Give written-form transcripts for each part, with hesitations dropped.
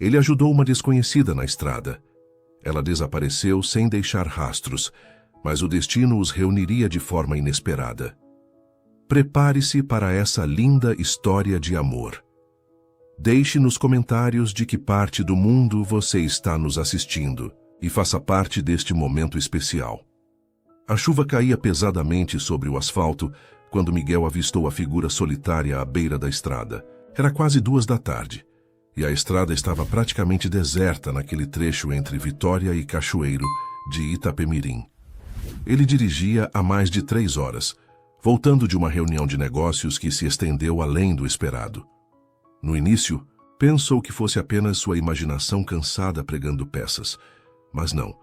Ele ajudou uma desconhecida na estrada. Ela desapareceu sem deixar rastros, mas o destino os reuniria de forma inesperada. Prepare-se para essa linda história de amor. Deixe nos comentários de que parte do mundo você está nos assistindo e faça parte deste momento especial. A chuva caía pesadamente sobre o asfalto quando Miguel avistou a figura solitária à beira da estrada. Era quase 2 da tarde, e a estrada estava praticamente deserta naquele trecho entre Vitória e Cachoeiro, de Itapemirim. Ele dirigia há mais de 3 horas, voltando de uma reunião de negócios que se estendeu além do esperado. No início, pensou que fosse apenas sua imaginação cansada pregando peças, mas não.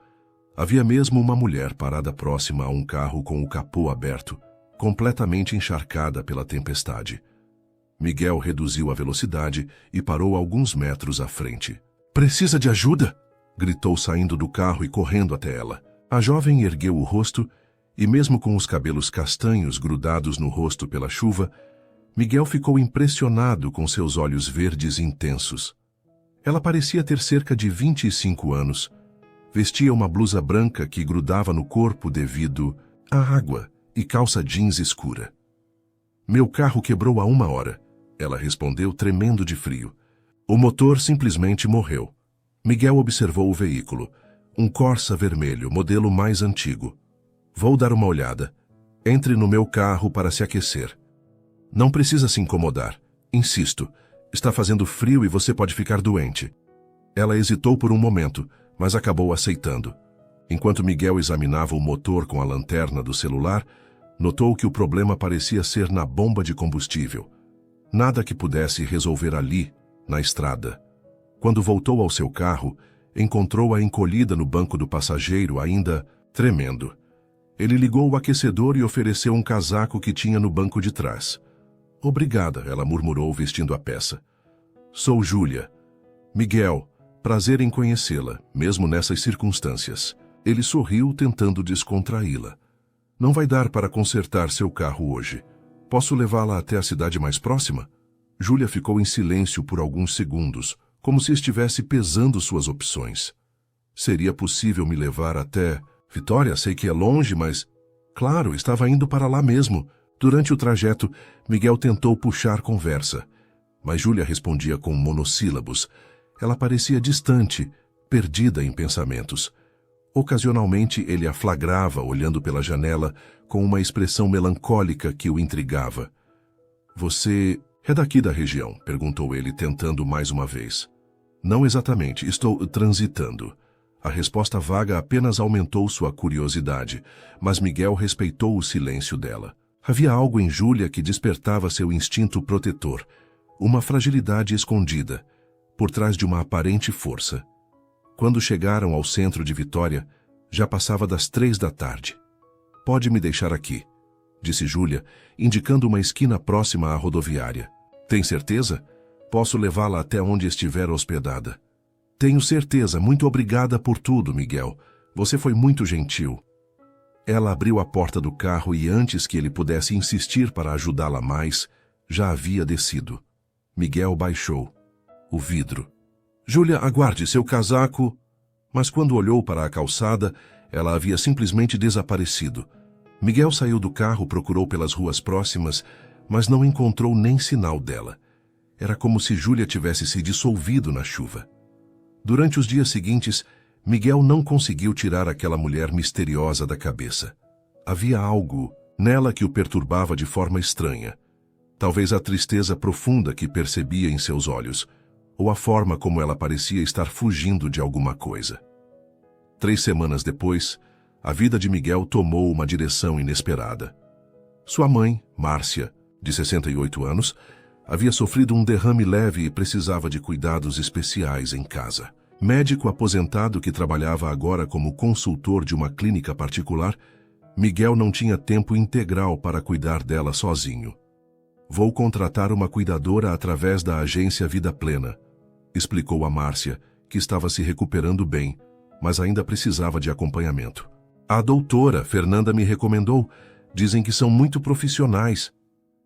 Havia mesmo uma mulher parada próxima a um carro com o capô aberto, completamente encharcada pela tempestade. Miguel reduziu a velocidade e parou alguns metros à frente. "Precisa de ajuda?" gritou saindo do carro e correndo até ela. A jovem ergueu o rosto e, mesmo com os cabelos castanhos grudados no rosto pela chuva, Miguel ficou impressionado com seus olhos verdes intensos. Ela parecia ter cerca de 25 anos. Vestia uma blusa branca que grudava no corpo devido à água e calça jeans escura. "Meu carro quebrou há 1 hora", ela respondeu tremendo de frio. "O motor simplesmente morreu." Miguel observou o veículo, um Corsa vermelho, modelo mais antigo. "Vou dar uma olhada. Entre no meu carro para se aquecer." "Não precisa se incomodar. Insisto, está fazendo frio e você pode ficar doente." Ela hesitou por um momento, mas acabou aceitando. Enquanto Miguel examinava o motor com a lanterna do celular, notou que o problema parecia ser na bomba de combustível. Nada que pudesse resolver ali, na estrada. Quando voltou ao seu carro, encontrou-a encolhida no banco do passageiro, ainda tremendo. Ele ligou o aquecedor e ofereceu um casaco que tinha no banco de trás. "Obrigada", ela murmurou vestindo a peça. "Sou Júlia." "Miguel, prazer em conhecê-la, mesmo nessas circunstâncias." Ele sorriu, tentando descontraí-la. "Não vai dar para consertar seu carro hoje. Posso levá-la até a cidade mais próxima?" Júlia ficou em silêncio por alguns segundos, como se estivesse pesando suas opções. "Seria possível me levar até Vitória? Sei que é longe, mas..." "Claro, estava indo para lá mesmo." Durante o trajeto, Miguel tentou puxar conversa, mas Júlia respondia com monossílabos. Ela parecia distante, perdida em pensamentos. Ocasionalmente ele a flagrava olhando pela janela com uma expressão melancólica que o intrigava. "Você é daqui da região?" perguntou ele, tentando mais uma vez. "Não exatamente, estou transitando." A resposta vaga apenas aumentou sua curiosidade, mas Miguel respeitou o silêncio dela. Havia algo em Júlia que despertava seu instinto protetor, uma fragilidade escondida, por trás de uma aparente força. Quando chegaram ao centro de Vitória, já passava das 3 da tarde. "Pode me deixar aqui", disse Júlia, indicando uma esquina próxima à rodoviária. "Tem certeza? Posso levá-la até onde estiver hospedada." "Tenho certeza. Muito obrigada por tudo, Miguel. Você foi muito gentil." Ela abriu a porta do carro e, antes que ele pudesse insistir para ajudá-la mais, já havia descido. Miguel baixou o vidro. "Júlia, aguarde, seu casaco..." Mas quando olhou para a calçada, ela havia simplesmente desaparecido. Miguel saiu do carro, procurou pelas ruas próximas, mas não encontrou nem sinal dela. Era como se Júlia tivesse se dissolvido na chuva. Durante os dias seguintes, Miguel não conseguiu tirar aquela mulher misteriosa da cabeça. Havia algo nela que o perturbava de forma estranha. Talvez a tristeza profunda que percebia em seus olhos, ou a forma como ela parecia estar fugindo de alguma coisa. 3 semanas depois, a vida de Miguel tomou uma direção inesperada. Sua mãe, Márcia, de 68 anos, havia sofrido um derrame leve e precisava de cuidados especiais em casa. Médico aposentado que trabalhava agora como consultor de uma clínica particular, Miguel não tinha tempo integral para cuidar dela sozinho. "Vou contratar uma cuidadora através da agência Vida Plena", explicou a Márcia, que estava se recuperando bem, mas ainda precisava de acompanhamento. "A doutora Fernanda me recomendou. Dizem que são muito profissionais."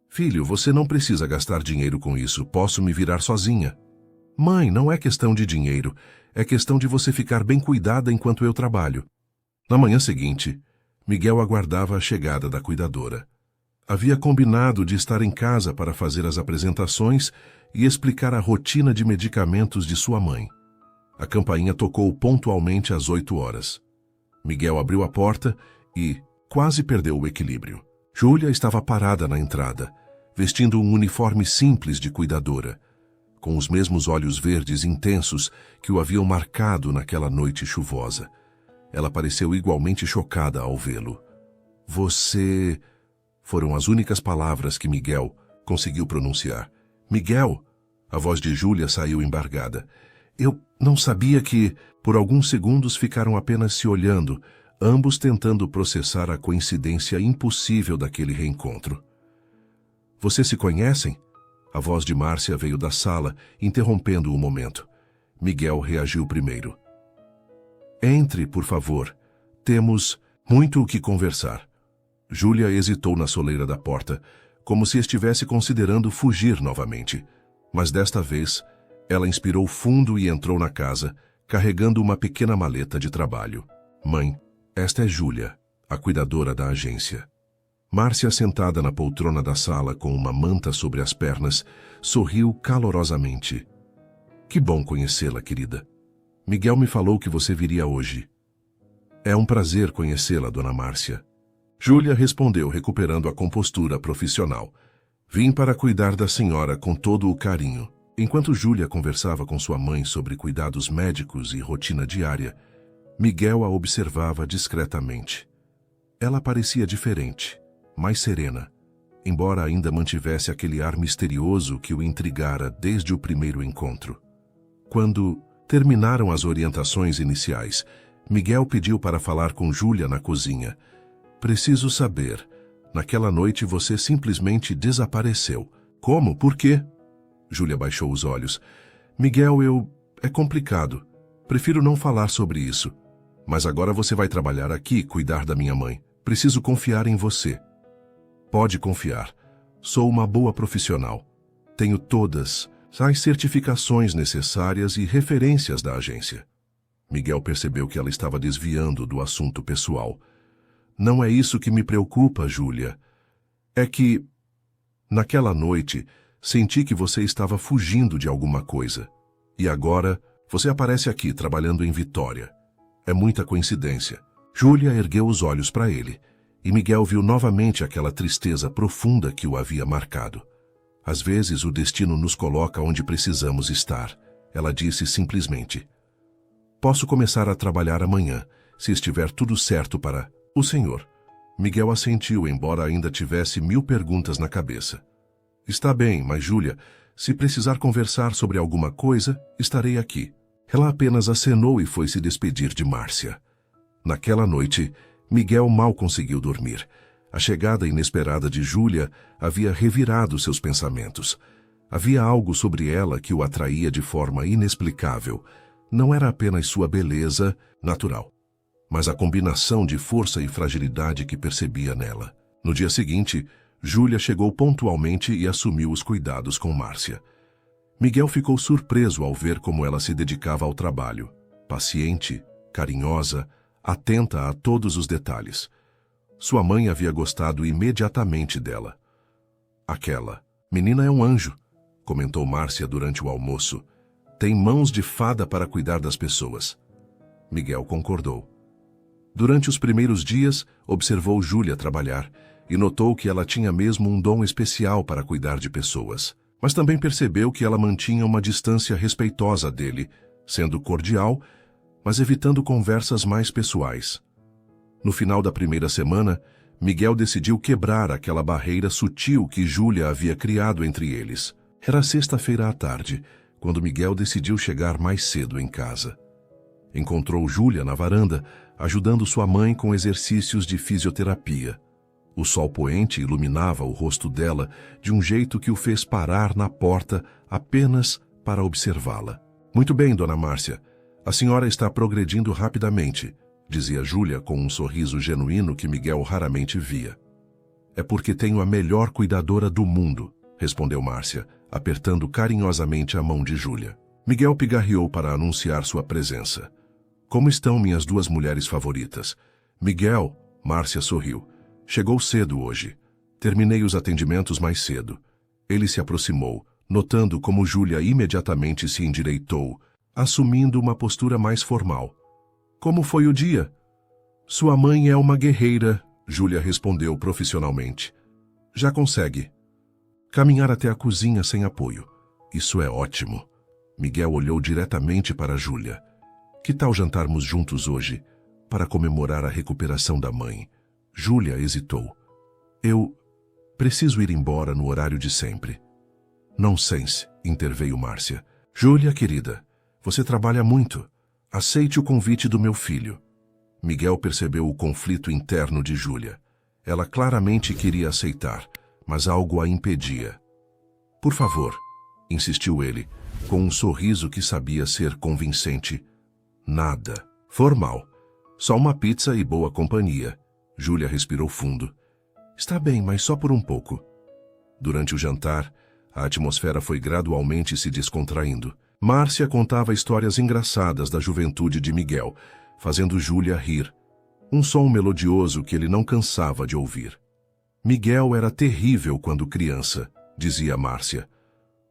"Filho, você não precisa gastar dinheiro com isso. Posso me virar sozinha." Mãe, não é questão de dinheiro, é questão de você ficar bem cuidada enquanto eu trabalho. Na manhã seguinte, Miguel aguardava a chegada da cuidadora. Havia combinado de estar em casa para fazer as apresentações e explicar a rotina de medicamentos de sua mãe. A campainha tocou pontualmente às 8 horas. Miguel abriu a porta e quase perdeu o equilíbrio. Júlia estava parada na entrada, vestindo um uniforme simples de cuidadora, com os mesmos olhos verdes intensos que o haviam marcado naquela noite chuvosa. Ela pareceu igualmente chocada ao vê-lo. Você... Foram as únicas palavras que Miguel conseguiu pronunciar. Miguel! A voz de Júlia saiu embargada. Eu não sabia que... Por alguns segundos ficaram apenas se olhando, ambos tentando processar a coincidência impossível daquele reencontro. Vocês se conhecem? A voz de Márcia veio da sala, interrompendo o momento. Miguel reagiu primeiro. Entre, por favor. Temos muito o que conversar. Júlia hesitou na soleira da porta, como se estivesse considerando fugir novamente. Mas desta vez, ela inspirou fundo e entrou na casa, carregando uma pequena maleta de trabalho. Mãe, esta é Júlia, a cuidadora da agência. Márcia, sentada na poltrona da sala com uma manta sobre as pernas, sorriu calorosamente. Que bom conhecê-la, querida. Miguel me falou que você viria hoje. É um prazer conhecê-la, dona Márcia. Júlia respondeu, recuperando a compostura profissional. Vim para cuidar da senhora com todo o carinho. Enquanto Júlia conversava com sua mãe sobre cuidados médicos e rotina diária, Miguel a observava discretamente. Ela parecia diferente, mais serena, embora ainda mantivesse aquele ar misterioso que o intrigara desde o primeiro encontro. Quando terminaram as orientações iniciais, Miguel pediu para falar com Júlia na cozinha. Preciso saber, naquela noite você simplesmente desapareceu. Como? Por quê? Júlia baixou os olhos. Miguel, é complicado. Prefiro não falar sobre isso. Mas agora você vai trabalhar aqui e cuidar da minha mãe. Preciso confiar em você. Pode confiar. Sou uma boa profissional. Tenho todas as certificações necessárias e referências da agência. Miguel percebeu que ela estava desviando do assunto pessoal. Não é isso que me preocupa, Júlia. É que, naquela noite, senti que você estava fugindo de alguma coisa. E agora, você aparece aqui trabalhando em Vitória. É muita coincidência. Júlia ergueu os olhos para ele, e Miguel viu novamente aquela tristeza profunda que o havia marcado. Às vezes o destino nos coloca onde precisamos estar. Ela disse simplesmente. Posso começar a trabalhar amanhã, se estiver tudo certo para o senhor. Miguel assentiu, embora ainda tivesse 1000 perguntas na cabeça. Está bem, mas Júlia, se precisar conversar sobre alguma coisa, estarei aqui. Ela apenas acenou e foi se despedir de Márcia. Naquela noite, Miguel mal conseguiu dormir. A chegada inesperada de Júlia havia revirado seus pensamentos. Havia algo sobre ela que o atraía de forma inexplicável. Não era apenas sua beleza natural, mas a combinação de força e fragilidade que percebia nela. No dia seguinte, Júlia chegou pontualmente e assumiu os cuidados com Márcia. Miguel ficou surpreso ao ver como ela se dedicava ao trabalho. Paciente, carinhosa, atenta a todos os detalhes. Sua mãe havia gostado imediatamente dela. Aquela menina é um anjo, comentou Márcia durante o almoço. Tem mãos de fada para cuidar das pessoas. Miguel concordou. Durante os primeiros dias, observou Júlia trabalhar e notou que ela tinha mesmo um dom especial para cuidar de pessoas. Mas também percebeu que ela mantinha uma distância respeitosa dele, sendo cordial, mas evitando conversas mais pessoais. No final da primeira semana, Miguel decidiu quebrar aquela barreira sutil que Júlia havia criado entre eles. Era sexta-feira à tarde, quando Miguel decidiu chegar mais cedo em casa. Encontrou Júlia na varanda, ajudando sua mãe com exercícios de fisioterapia. O sol poente iluminava o rosto dela de um jeito que o fez parar na porta apenas para observá-la. Muito bem, dona Márcia. A senhora está progredindo rapidamente, dizia Júlia com um sorriso genuíno que Miguel raramente via. É porque tenho a melhor cuidadora do mundo, respondeu Márcia, apertando carinhosamente a mão de Júlia. Miguel pigarreou para anunciar sua presença. Como estão minhas duas mulheres favoritas? Miguel, Márcia sorriu. Chegou cedo hoje. Terminei os atendimentos mais cedo. Ele se aproximou, notando como Júlia imediatamente se endireitou, assumindo uma postura mais formal. Como foi o dia? Sua mãe é uma guerreira, Júlia respondeu profissionalmente. Já consegue. Caminhar até a cozinha sem apoio. Isso é ótimo. Miguel olhou diretamente para Júlia. Que tal jantarmos juntos hoje, para comemorar a recuperação da mãe? Júlia hesitou. Eu preciso ir embora no horário de sempre. Nonsense, interveio Márcia. Júlia, querida, você trabalha muito. Aceite o convite do meu filho. Miguel percebeu o conflito interno de Júlia. Ela claramente queria aceitar, mas algo a impedia. Por favor, insistiu ele, com um sorriso que sabia ser convincente. Nada. Formal. Só uma pizza e boa companhia. Júlia respirou fundo. Está bem, mas só por um pouco. Durante o jantar, a atmosfera foi gradualmente se descontraindo. Márcia contava histórias engraçadas da juventude de Miguel, fazendo Júlia rir. Um som melodioso que ele não cansava de ouvir. Miguel era terrível quando criança, dizia Márcia.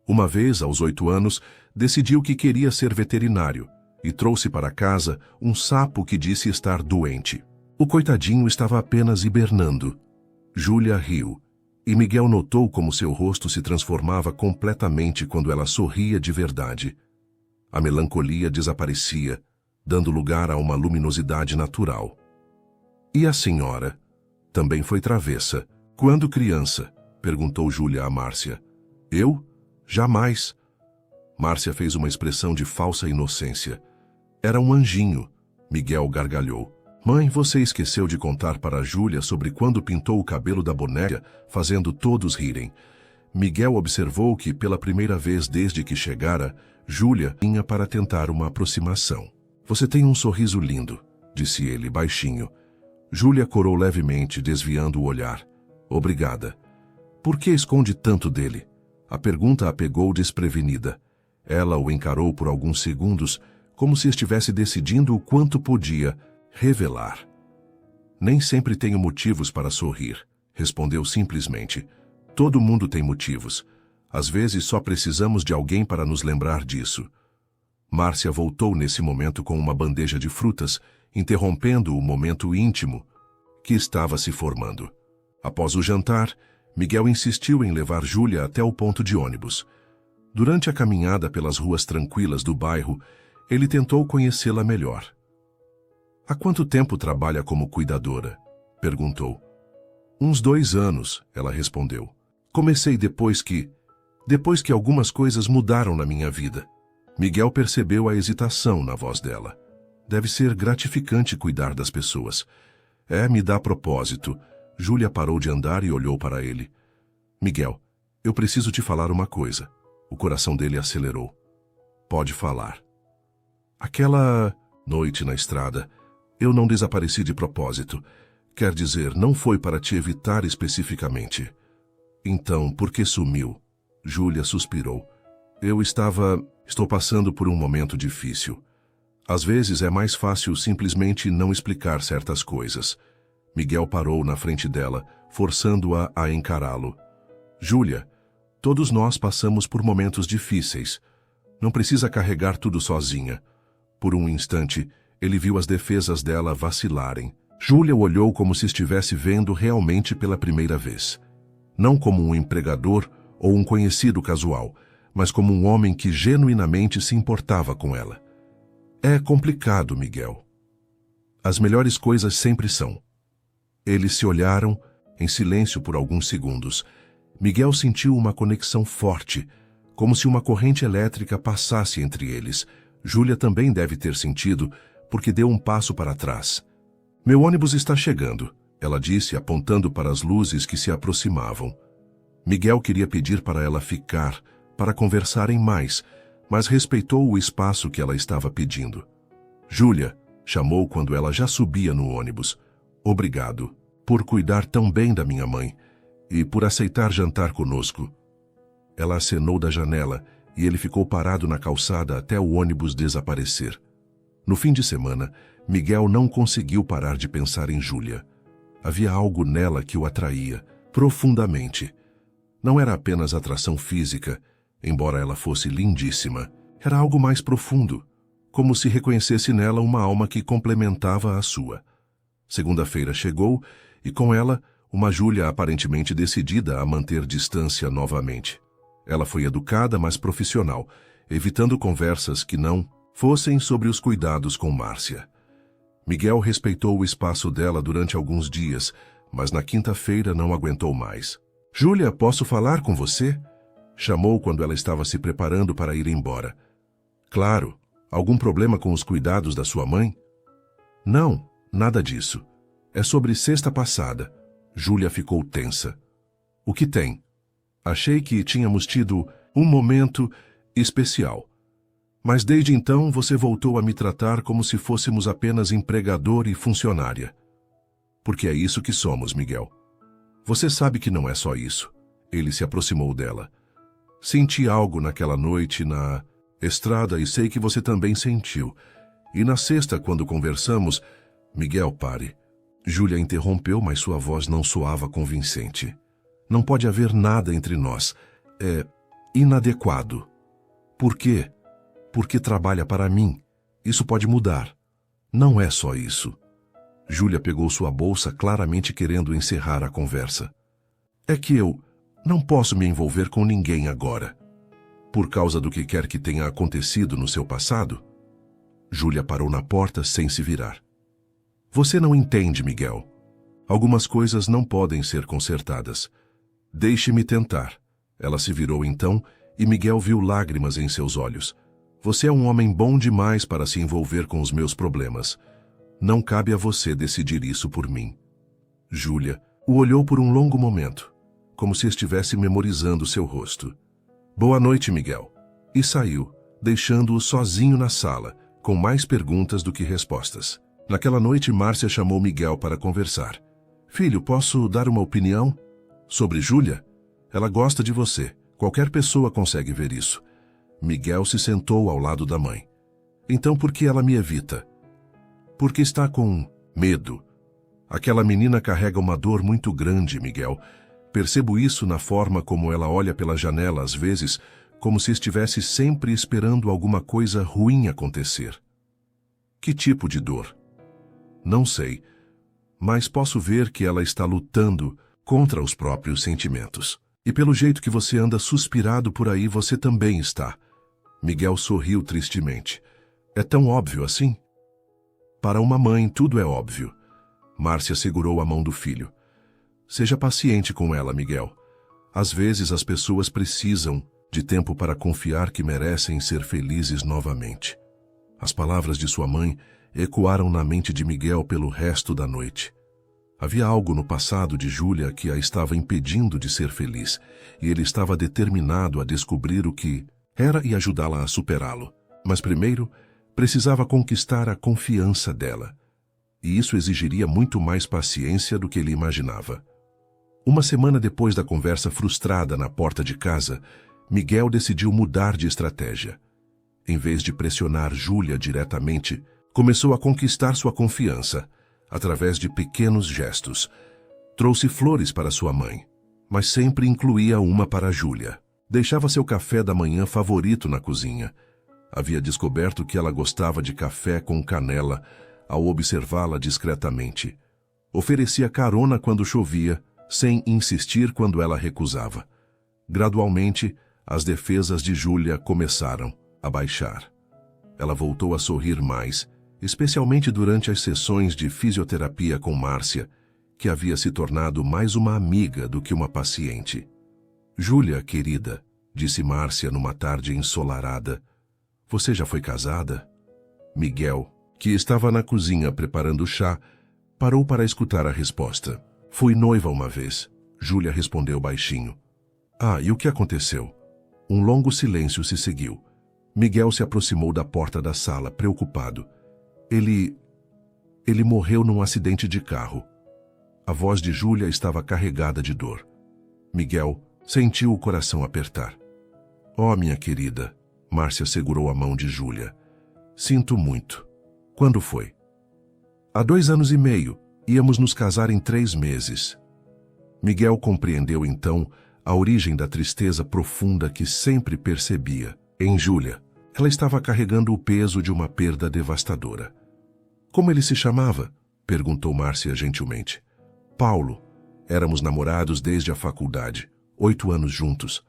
Uma vez, aos 8 anos, decidiu que queria ser veterinário e trouxe para casa um sapo que disse estar doente. O coitadinho estava apenas hibernando. Júlia riu, e Miguel notou como seu rosto se transformava completamente quando ela sorria de verdade. A melancolia desaparecia, dando lugar a uma luminosidade natural. E a senhora? Também foi travessa. Quando criança? Perguntou Júlia a Márcia. Eu? Jamais. Márcia fez uma expressão de falsa inocência. Era um anjinho. Miguel gargalhou. Mãe, você esqueceu de contar para Júlia sobre quando pintou o cabelo da boneca, fazendo todos rirem. Miguel observou que, pela primeira vez desde que chegara, Júlia vinha para tentar uma aproximação. Você tem um sorriso lindo, disse ele, baixinho. Júlia corou levemente, desviando o olhar. Obrigada. Por que esconde tanto dele? A pergunta a pegou desprevenida. Ela o encarou por alguns segundos, como se estivesse decidindo o quanto podia revelar. Nem sempre tenho motivos para sorrir, respondeu simplesmente. Todo mundo tem motivos. Às vezes só precisamos de alguém para nos lembrar disso. Márcia voltou nesse momento com uma bandeja de frutas, interrompendo o momento íntimo que estava se formando. Após o jantar, Miguel insistiu em levar Júlia até o ponto de ônibus. Durante a caminhada pelas ruas tranquilas do bairro, ele tentou conhecê-la melhor. Há quanto tempo trabalha como cuidadora? Perguntou. Uns 2 anos, ela respondeu. Comecei depois que algumas coisas mudaram na minha vida. Miguel percebeu a hesitação na voz dela. Deve ser gratificante cuidar das pessoas. Me dá propósito. Júlia parou de andar e olhou para ele. Miguel, eu preciso te falar uma coisa. O coração dele acelerou. Pode falar. Aquela noite na estrada, eu não desapareci de propósito. Quer dizer, não foi para te evitar especificamente. Então, por que sumiu? Júlia suspirou. Estou passando por um momento difícil. Às vezes é mais fácil simplesmente não explicar certas coisas. Miguel parou na frente dela, forçando-a a encará-lo. Júlia, todos nós passamos por momentos difíceis. Não precisa carregar tudo sozinha. Por um instante, ele viu as defesas dela vacilarem. Júlia o olhou como se estivesse vendo realmente pela primeira vez. Não como um empregador ou um conhecido casual, mas como um homem que genuinamente se importava com ela. É complicado, Miguel. As melhores coisas sempre são. Eles se olharam, em silêncio por alguns segundos. Miguel sentiu uma conexão forte, como se uma corrente elétrica passasse entre eles. Júlia também deve ter sentido, porque deu um passo para trás. Meu ônibus está chegando, ela disse, apontando para as luzes que se aproximavam. Miguel queria pedir para ela ficar, para conversarem mais, mas respeitou o espaço que ela estava pedindo. Júlia, chamou quando ela já subia no ônibus. Obrigado por cuidar tão bem da minha mãe e por aceitar jantar conosco. Ela acenou da janela e ele ficou parado na calçada até o ônibus desaparecer. No fim de semana, Miguel não conseguiu parar de pensar em Júlia. Havia algo nela que o atraía, profundamente. Não era apenas atração física, embora ela fosse lindíssima. Era algo mais profundo, como se reconhecesse nela uma alma que complementava a sua. Segunda-feira chegou, e com ela, uma Júlia aparentemente decidida a manter distância novamente. Ela foi educada, mas profissional, evitando conversas que não fossem sobre os cuidados com Márcia. Miguel respeitou o espaço dela durante alguns dias, mas na quinta-feira não aguentou mais. "Júlia, posso falar com você?" Chamou quando ela estava se preparando para ir embora. "Claro. Algum problema com os cuidados da sua mãe?" "Não, nada disso. É sobre sexta passada." Júlia ficou tensa. "O que tem?" "Achei que tínhamos tido um momento especial. Mas desde então você voltou a me tratar como se fôssemos apenas empregador e funcionária." "Porque é isso que somos, Miguel." "Você sabe que não é só isso." Ele se aproximou dela. "Senti algo naquela noite na estrada e sei que você também sentiu. E na sexta, quando conversamos..." "Miguel, pare." Júlia interrompeu, mas sua voz não soava convincente. "Não pode haver nada entre nós. É inadequado." "Por quê?" "Porque trabalha para mim. Isso pode mudar." "Não é só isso." Júlia pegou sua bolsa, claramente querendo encerrar a conversa. "É que eu não posso me envolver com ninguém agora." "Por causa do que quer que tenha acontecido no seu passado?" Júlia parou na porta sem se virar. "Você não entende, Miguel. Algumas coisas não podem ser consertadas. Deixe-me tentar." Ela se virou então e Miguel viu lágrimas em seus olhos. "Você é um homem bom demais para se envolver com os meus problemas. Não cabe a você decidir isso por mim." Júlia o olhou por um longo momento, como se estivesse memorizando seu rosto. "Boa noite, Miguel." E saiu, deixando-o sozinho na sala, com mais perguntas do que respostas. Naquela noite, Márcia chamou Miguel para conversar. "Filho, posso dar uma opinião?" "Sobre Júlia? Ela gosta de você. Qualquer pessoa consegue ver isso." Miguel se sentou ao lado da mãe. "Então por que ela me evita?" "Porque está com medo. Aquela menina carrega uma dor muito grande, Miguel. Percebo isso na forma como ela olha pela janela às vezes, como se estivesse sempre esperando alguma coisa ruim acontecer." "Que tipo de dor?" "Não sei, mas posso ver que ela está lutando contra os próprios sentimentos. E pelo jeito que você anda suspirado por aí, você também está." Miguel sorriu tristemente. "É tão óbvio assim?" "Para uma mãe, tudo é óbvio." Márcia segurou a mão do filho. "Seja paciente com ela, Miguel. Às vezes as pessoas precisam de tempo para confiar que merecem ser felizes novamente." As palavras de sua mãe ecoaram na mente de Miguel pelo resto da noite. Havia algo no passado de Júlia que a estava impedindo de ser feliz, e ele estava determinado a descobrir o que era e ajudá-la a superá-lo. Mas primeiro, precisava conquistar a confiança dela. E isso exigiria muito mais paciência do que ele imaginava. Uma semana depois da conversa frustrada na porta de casa, Miguel decidiu mudar de estratégia. Em vez de pressionar Júlia diretamente, começou a conquistar sua confiança, através de pequenos gestos. Trouxe flores para sua mãe, mas sempre incluía uma para Júlia. Deixava seu café da manhã favorito na cozinha. Havia descoberto que ela gostava de café com canela ao observá-la discretamente. Oferecia carona quando chovia, sem insistir quando ela recusava. Gradualmente, as defesas de Júlia começaram a baixar. Ela voltou a sorrir mais, especialmente durante as sessões de fisioterapia com Márcia, que havia se tornado mais uma amiga do que uma paciente. "Júlia, querida", disse Márcia numa tarde ensolarada, "você já foi casada?" Miguel, que estava na cozinha preparando chá, parou para escutar a resposta. "Fui noiva uma vez", Júlia respondeu baixinho. "Ah, e o que aconteceu?" Um longo silêncio se seguiu. Miguel se aproximou da porta da sala, preocupado. Ele morreu num acidente de carro." A voz de Júlia estava carregada de dor. Miguel sentiu o coração apertar. Oh, minha querida. Márcia segurou a mão de Júlia. Sinto muito. Quando foi? Há 2 anos e meio. Íamos nos casar em 3 meses. Miguel compreendeu então a origem da tristeza profunda que sempre percebia em Júlia. Ela estava carregando o peso de uma perda devastadora. Como ele se chamava? Perguntou Márcia gentilmente. Paulo. Éramos namorados desde a faculdade, 8 anos juntos.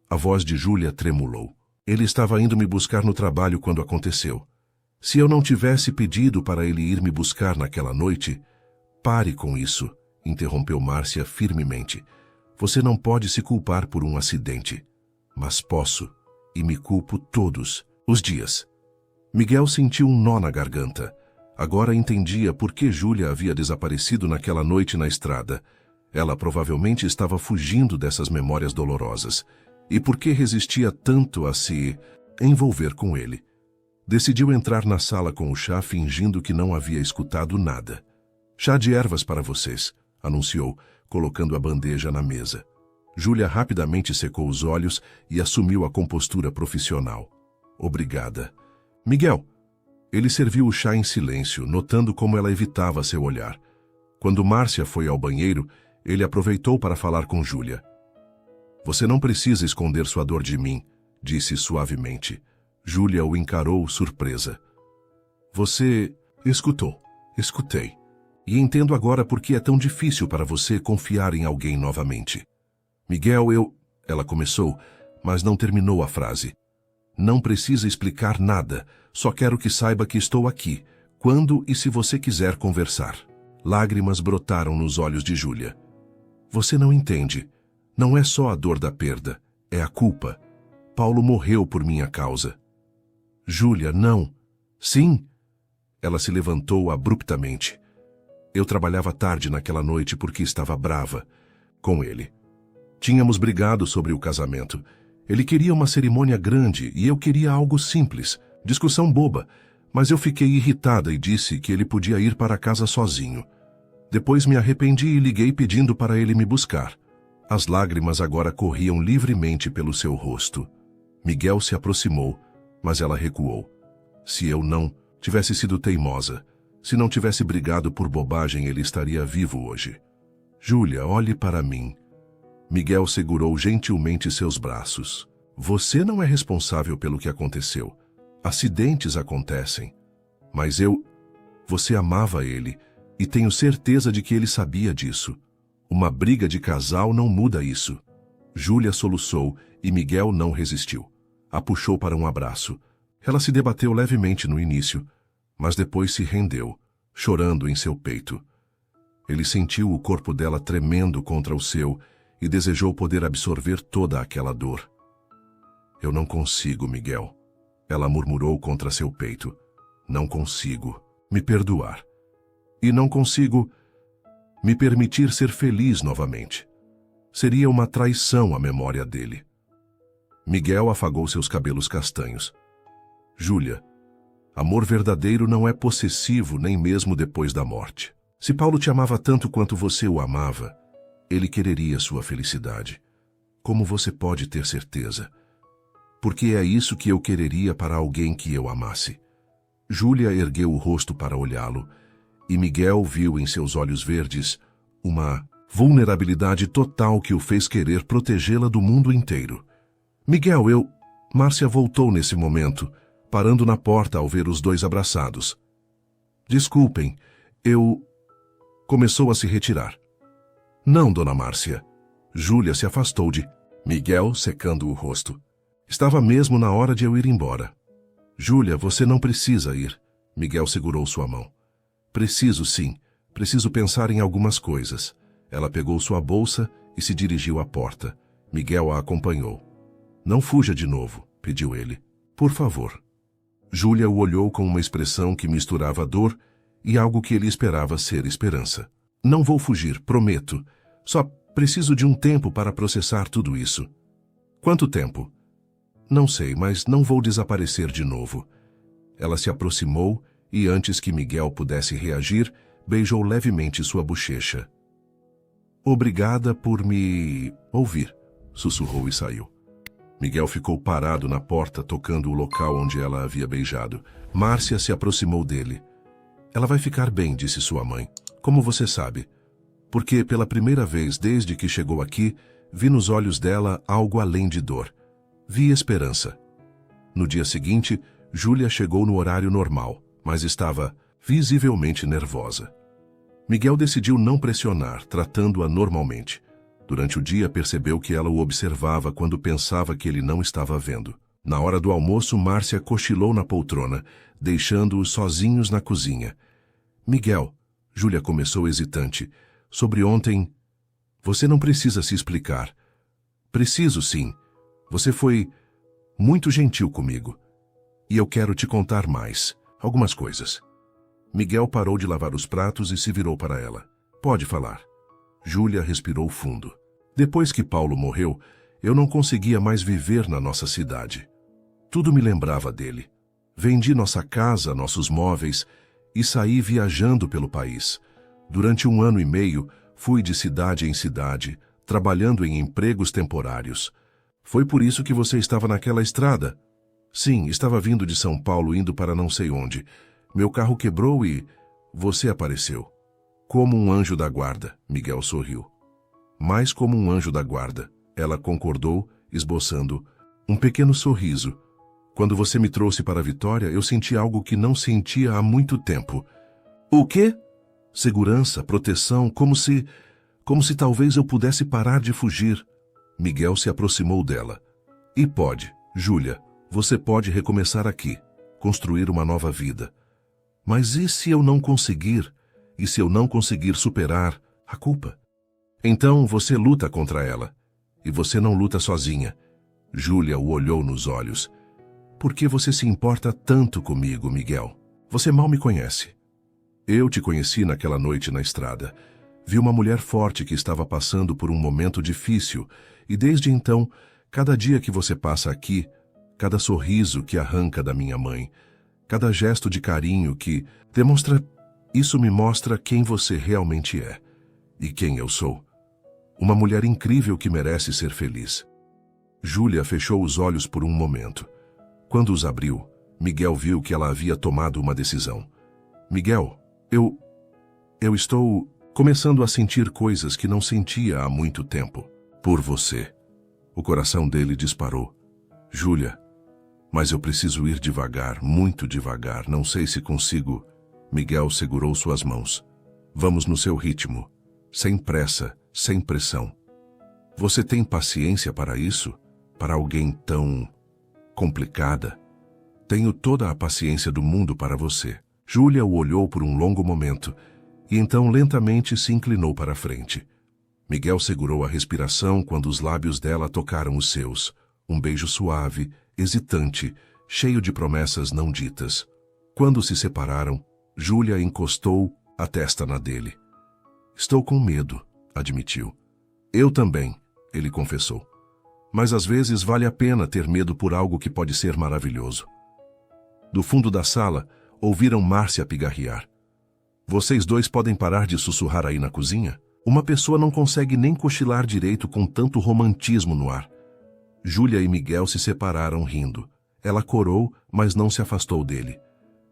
A voz de Júlia tremulou. Ele estava indo me buscar no trabalho quando aconteceu. Se eu não tivesse pedido para ele ir me buscar naquela noite... Pare com isso, interrompeu Márcia firmemente. Você não pode se culpar por um acidente. Mas posso, e me culpo todos os dias. Miguel sentiu um nó na garganta. Agora entendia por que Júlia havia desaparecido naquela noite na estrada. Ela provavelmente estava fugindo dessas memórias dolorosas. E por que resistia tanto a se envolver com ele? Decidiu entrar na sala com o chá fingindo que não havia escutado nada. Chá de ervas para vocês, anunciou, colocando a bandeja na mesa. Júlia rapidamente secou os olhos e assumiu a compostura profissional. Obrigada. Miguel. Ele serviu o chá em silêncio, notando como ela evitava seu olhar. Quando Márcia foi ao banheiro, ele aproveitou para falar com Júlia. Você não precisa esconder sua dor de mim, disse suavemente. Júlia o encarou surpresa. Você escutou. Escutei. E entendo agora por que é tão difícil para você confiar em alguém novamente. Miguel, Ela começou, mas não terminou a frase. Não precisa explicar nada, só quero que saiba que estou aqui, quando e se você quiser conversar. Lágrimas brotaram nos olhos de Júlia. Você não entende. Não é só a dor da perda, é a culpa. Paulo morreu por minha causa. Júlia, não. Sim. Ela se levantou abruptamente. Eu trabalhava tarde naquela noite porque estava brava com ele. Tínhamos brigado sobre o casamento. Ele queria uma cerimônia grande e eu queria algo simples, discussão boba, mas eu fiquei irritada e disse que ele podia ir para casa sozinho. Depois me arrependi e liguei pedindo para ele me buscar. As lágrimas agora corriam livremente pelo seu rosto. Miguel se aproximou, mas ela recuou. Se eu não tivesse sido teimosa, se não tivesse brigado por bobagem, ele estaria vivo hoje. Júlia, olhe para mim. Miguel segurou gentilmente seus braços. Você não é responsável pelo que aconteceu. Acidentes acontecem. Mas você amava ele, e tenho certeza de que ele sabia disso. Uma briga de casal não muda isso. Júlia soluçou e Miguel não resistiu. A puxou para um abraço. Ela se debateu levemente no início, mas depois se rendeu, chorando em seu peito. Ele sentiu o corpo dela tremendo contra o seu e desejou poder absorver toda aquela dor. Eu não consigo, Miguel. Ela murmurou contra seu peito. Não consigo me perdoar. E não consigo me permitir ser feliz novamente. Seria uma traição à memória dele. Miguel afagou seus cabelos castanhos. Júlia, amor verdadeiro não é possessivo nem mesmo depois da morte. Se Paulo te amava tanto quanto você o amava, ele quereria sua felicidade. Como você pode ter certeza? Porque é isso que eu quereria para alguém que eu amasse. Júlia ergueu o rosto para olhá-lo, e Miguel viu em seus olhos verdes uma vulnerabilidade total que o fez querer protegê-la do mundo inteiro. Miguel, Márcia voltou nesse momento, parando na porta ao ver os dois abraçados. Desculpem, Começou a se retirar. Não, dona Márcia. Júlia se afastou de Miguel, secando o rosto. Estava mesmo na hora de eu ir embora. Júlia, você não precisa ir. Miguel segurou sua mão. Preciso sim. Preciso pensar em algumas coisas. Ela pegou sua bolsa e se dirigiu à porta. Miguel a acompanhou. Não fuja de novo, pediu ele. Por favor. Júlia o olhou com uma expressão que misturava dor e algo que ele esperava ser esperança. Não vou fugir, prometo. Só preciso de um tempo para processar tudo isso. Quanto tempo? Não sei, mas não vou desaparecer de novo. Ela se aproximou e, antes que Miguel pudesse reagir, beijou levemente sua bochecha. Obrigada por me ouvir, sussurrou e saiu. Miguel ficou parado na porta, tocando o local onde ela havia beijado. Márcia se aproximou dele. Ela vai ficar bem, disse sua mãe. Como você sabe? Porque pela primeira vez desde que chegou aqui, vi nos olhos dela algo além de dor. Vi esperança. No dia seguinte, Júlia chegou no horário normal, mas estava visivelmente nervosa. Miguel decidiu não pressionar, tratando-a normalmente. Durante o dia, percebeu que ela o observava quando pensava que ele não estava vendo. Na hora do almoço, Márcia cochilou na poltrona, deixando-os sozinhos na cozinha. Miguel, Júlia começou hesitante, sobre ontem... Você não precisa se explicar. Preciso, sim. Você foi muito gentil comigo. E eu quero te contar mais, algumas coisas. Miguel parou de lavar os pratos e se virou para ela. Pode falar. Júlia respirou fundo. Depois que Paulo morreu, eu não conseguia mais viver na nossa cidade. Tudo me lembrava dele. Vendi nossa casa, nossos móveis e saí viajando pelo país. Durante 1 ano e meio, fui de cidade em cidade, trabalhando em empregos temporários. Foi por isso que você estava naquela estrada? Sim, estava vindo de São Paulo, indo para não sei onde. Meu carro quebrou e você apareceu. Como um anjo da guarda, Miguel sorriu. Mais como um anjo da guarda, ela concordou, esboçando um pequeno sorriso. Quando você me trouxe para a Vitória, eu senti algo que não sentia há muito tempo. O quê? Segurança, proteção, como se talvez eu pudesse parar de fugir. Miguel se aproximou dela. E pode, Júlia, você pode recomeçar aqui, construir uma nova vida. Mas e se eu não conseguir? E se eu não conseguir superar a culpa? Então você luta contra ela. E você não luta sozinha. Júlia o olhou nos olhos. Por que você se importa tanto comigo, Miguel? Você mal me conhece. Eu te conheci naquela noite na estrada. Vi uma mulher forte que estava passando por um momento difícil. E desde então, cada dia que você passa aqui, cada sorriso que arranca da minha mãe, cada gesto de carinho que demonstra... Isso me mostra quem você realmente é. E quem eu sou. Uma mulher incrível que merece ser feliz. Júlia fechou os olhos por um momento. Quando os abriu, Miguel viu que ela havia tomado uma decisão. Miguel, eu estou começando a sentir coisas que não sentia há muito tempo. Por você. O coração dele disparou. Júlia, mas eu preciso ir devagar, muito devagar. Não sei se consigo... Miguel segurou suas mãos. Vamos no seu ritmo. Sem pressa, sem pressão. Você tem paciência para isso? Para alguém tão... complicada? Tenho toda a paciência do mundo para você. Júlia o olhou por um longo momento e então lentamente se inclinou para a frente. Miguel segurou a respiração quando os lábios dela tocaram os seus. Um beijo suave, hesitante, cheio de promessas não ditas. Quando se separaram, Júlia encostou a testa na dele. Estou com medo, admitiu. Eu também, ele confessou. Mas às vezes vale a pena ter medo por algo que pode ser maravilhoso. Do fundo da sala, ouviram Márcia pigarrear. Vocês dois podem parar de sussurrar aí na cozinha? Uma pessoa não consegue nem cochilar direito com tanto romantismo no ar. Júlia e Miguel se separaram rindo. Ela corou, mas não se afastou dele.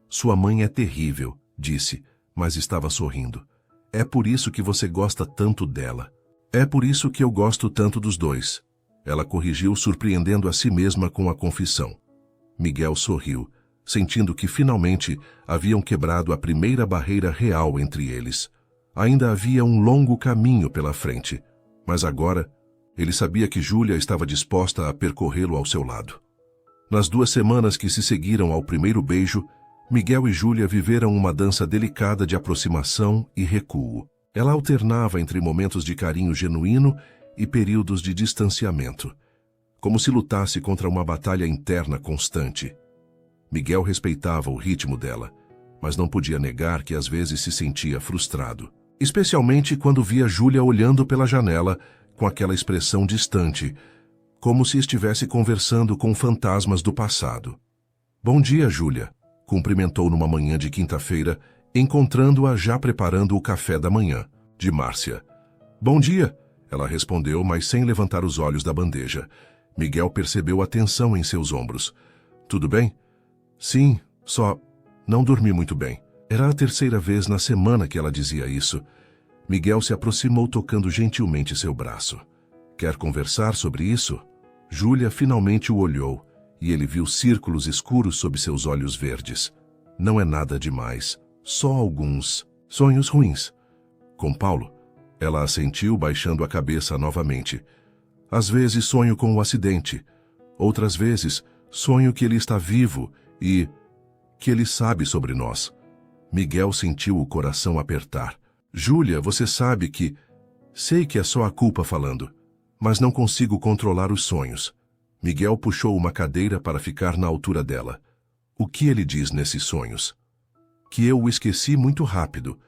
Sua mãe é terrível, disse, mas estava sorrindo. É por isso que você gosta tanto dela. É por isso que eu gosto tanto dos dois. Ela corrigiu, surpreendendo a si mesma com a confissão. Miguel sorriu, sentindo que finalmente haviam quebrado a primeira barreira real entre eles. Ainda havia um longo caminho pela frente, mas agora ele sabia que Júlia estava disposta a percorrê-lo ao seu lado. Nas 2 semanas que se seguiram ao primeiro beijo, Miguel e Júlia viveram uma dança delicada de aproximação e recuo. Ela alternava entre momentos de carinho genuíno e períodos de distanciamento, como se lutasse contra uma batalha interna constante. Miguel respeitava o ritmo dela, mas não podia negar que às vezes se sentia frustrado, especialmente quando via Júlia olhando pela janela com aquela expressão distante, como se estivesse conversando com fantasmas do passado. Bom dia, Júlia, cumprimentou numa manhã de quinta-feira, encontrando-a já preparando o café da manhã, de Márcia. Bom dia, ela respondeu, mas sem levantar os olhos da bandeja. Miguel percebeu a tensão em seus ombros. Tudo bem? Sim, só não dormi muito bem. Era a terceira vez na semana que ela dizia isso. Miguel se aproximou tocando gentilmente seu braço. Quer conversar sobre isso? Júlia finalmente o olhou e ele viu círculos escuros sob seus olhos verdes. Não é nada demais, só alguns sonhos ruins. Com Paulo, ela assentiu baixando a cabeça novamente. Às vezes sonho com o acidente. Outras vezes sonho que ele está vivo e que ele sabe sobre nós. Miguel sentiu o coração apertar. Júlia, você sabe que... Sei que é só a culpa falando, mas não consigo controlar os sonhos. Miguel puxou uma cadeira para ficar na altura dela. O que ele diz nesses sonhos? Que eu o esqueci muito rápido,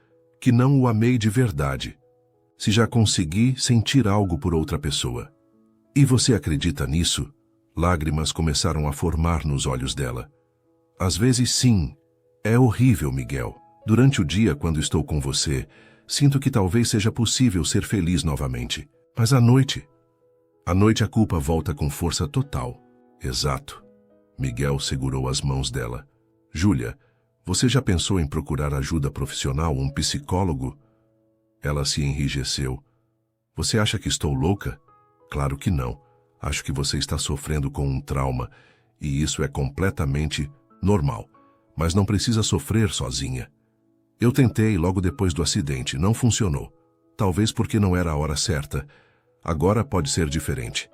que não o amei de verdade. Se já consegui sentir algo por outra pessoa. E você acredita nisso? Lágrimas começaram a formar nos olhos dela. Às vezes sim. É horrível, Miguel. Durante o dia, quando estou com você, sinto que talvez seja possível ser feliz novamente. Mas à noite a culpa volta com força total. Exato. Miguel segurou as mãos dela. Júlia, você já pensou em procurar ajuda profissional, um psicólogo? Ela se enrijeceu. Você acha que estou louca? Claro que não. Acho que você está sofrendo com um trauma, e isso é completamente normal. Mas não precisa sofrer sozinha. Eu tentei logo depois do acidente, não funcionou. Talvez porque não era a hora certa. Agora pode ser diferente.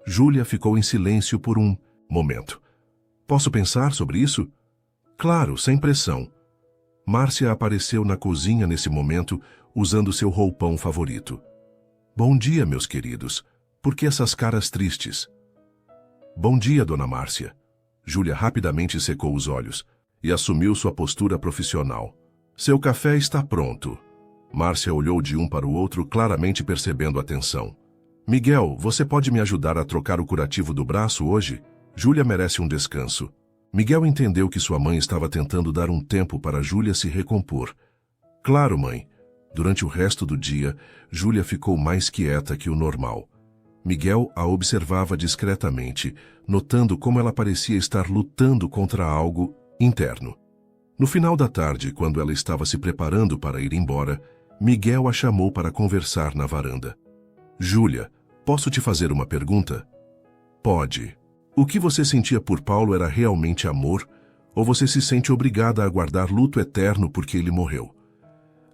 Júlia ficou em silêncio por um momento. Posso pensar sobre isso? Claro, sem pressão. Márcia apareceu na cozinha nesse momento, usando seu roupão favorito. Bom dia, meus queridos. Por que essas caras tristes? Bom dia, dona Márcia. Júlia rapidamente secou os olhos e assumiu sua postura profissional. Seu café está pronto. Márcia olhou de um para o outro, claramente percebendo a tensão. Miguel, você pode me ajudar a trocar o curativo do braço hoje? Júlia merece um descanso. Miguel entendeu que sua mãe estava tentando dar um tempo para Júlia se recompor. Claro, mãe. Durante o resto do dia, Júlia ficou mais quieta que o normal. Miguel a observava discretamente, notando como ela parecia estar lutando contra algo interno. No final da tarde, quando ela estava se preparando para ir embora, Miguel a chamou para conversar na varanda. Júlia, posso te fazer uma pergunta? Pode. O que você sentia por Paulo era realmente amor, ou você se sente obrigada a guardar luto eterno porque ele morreu?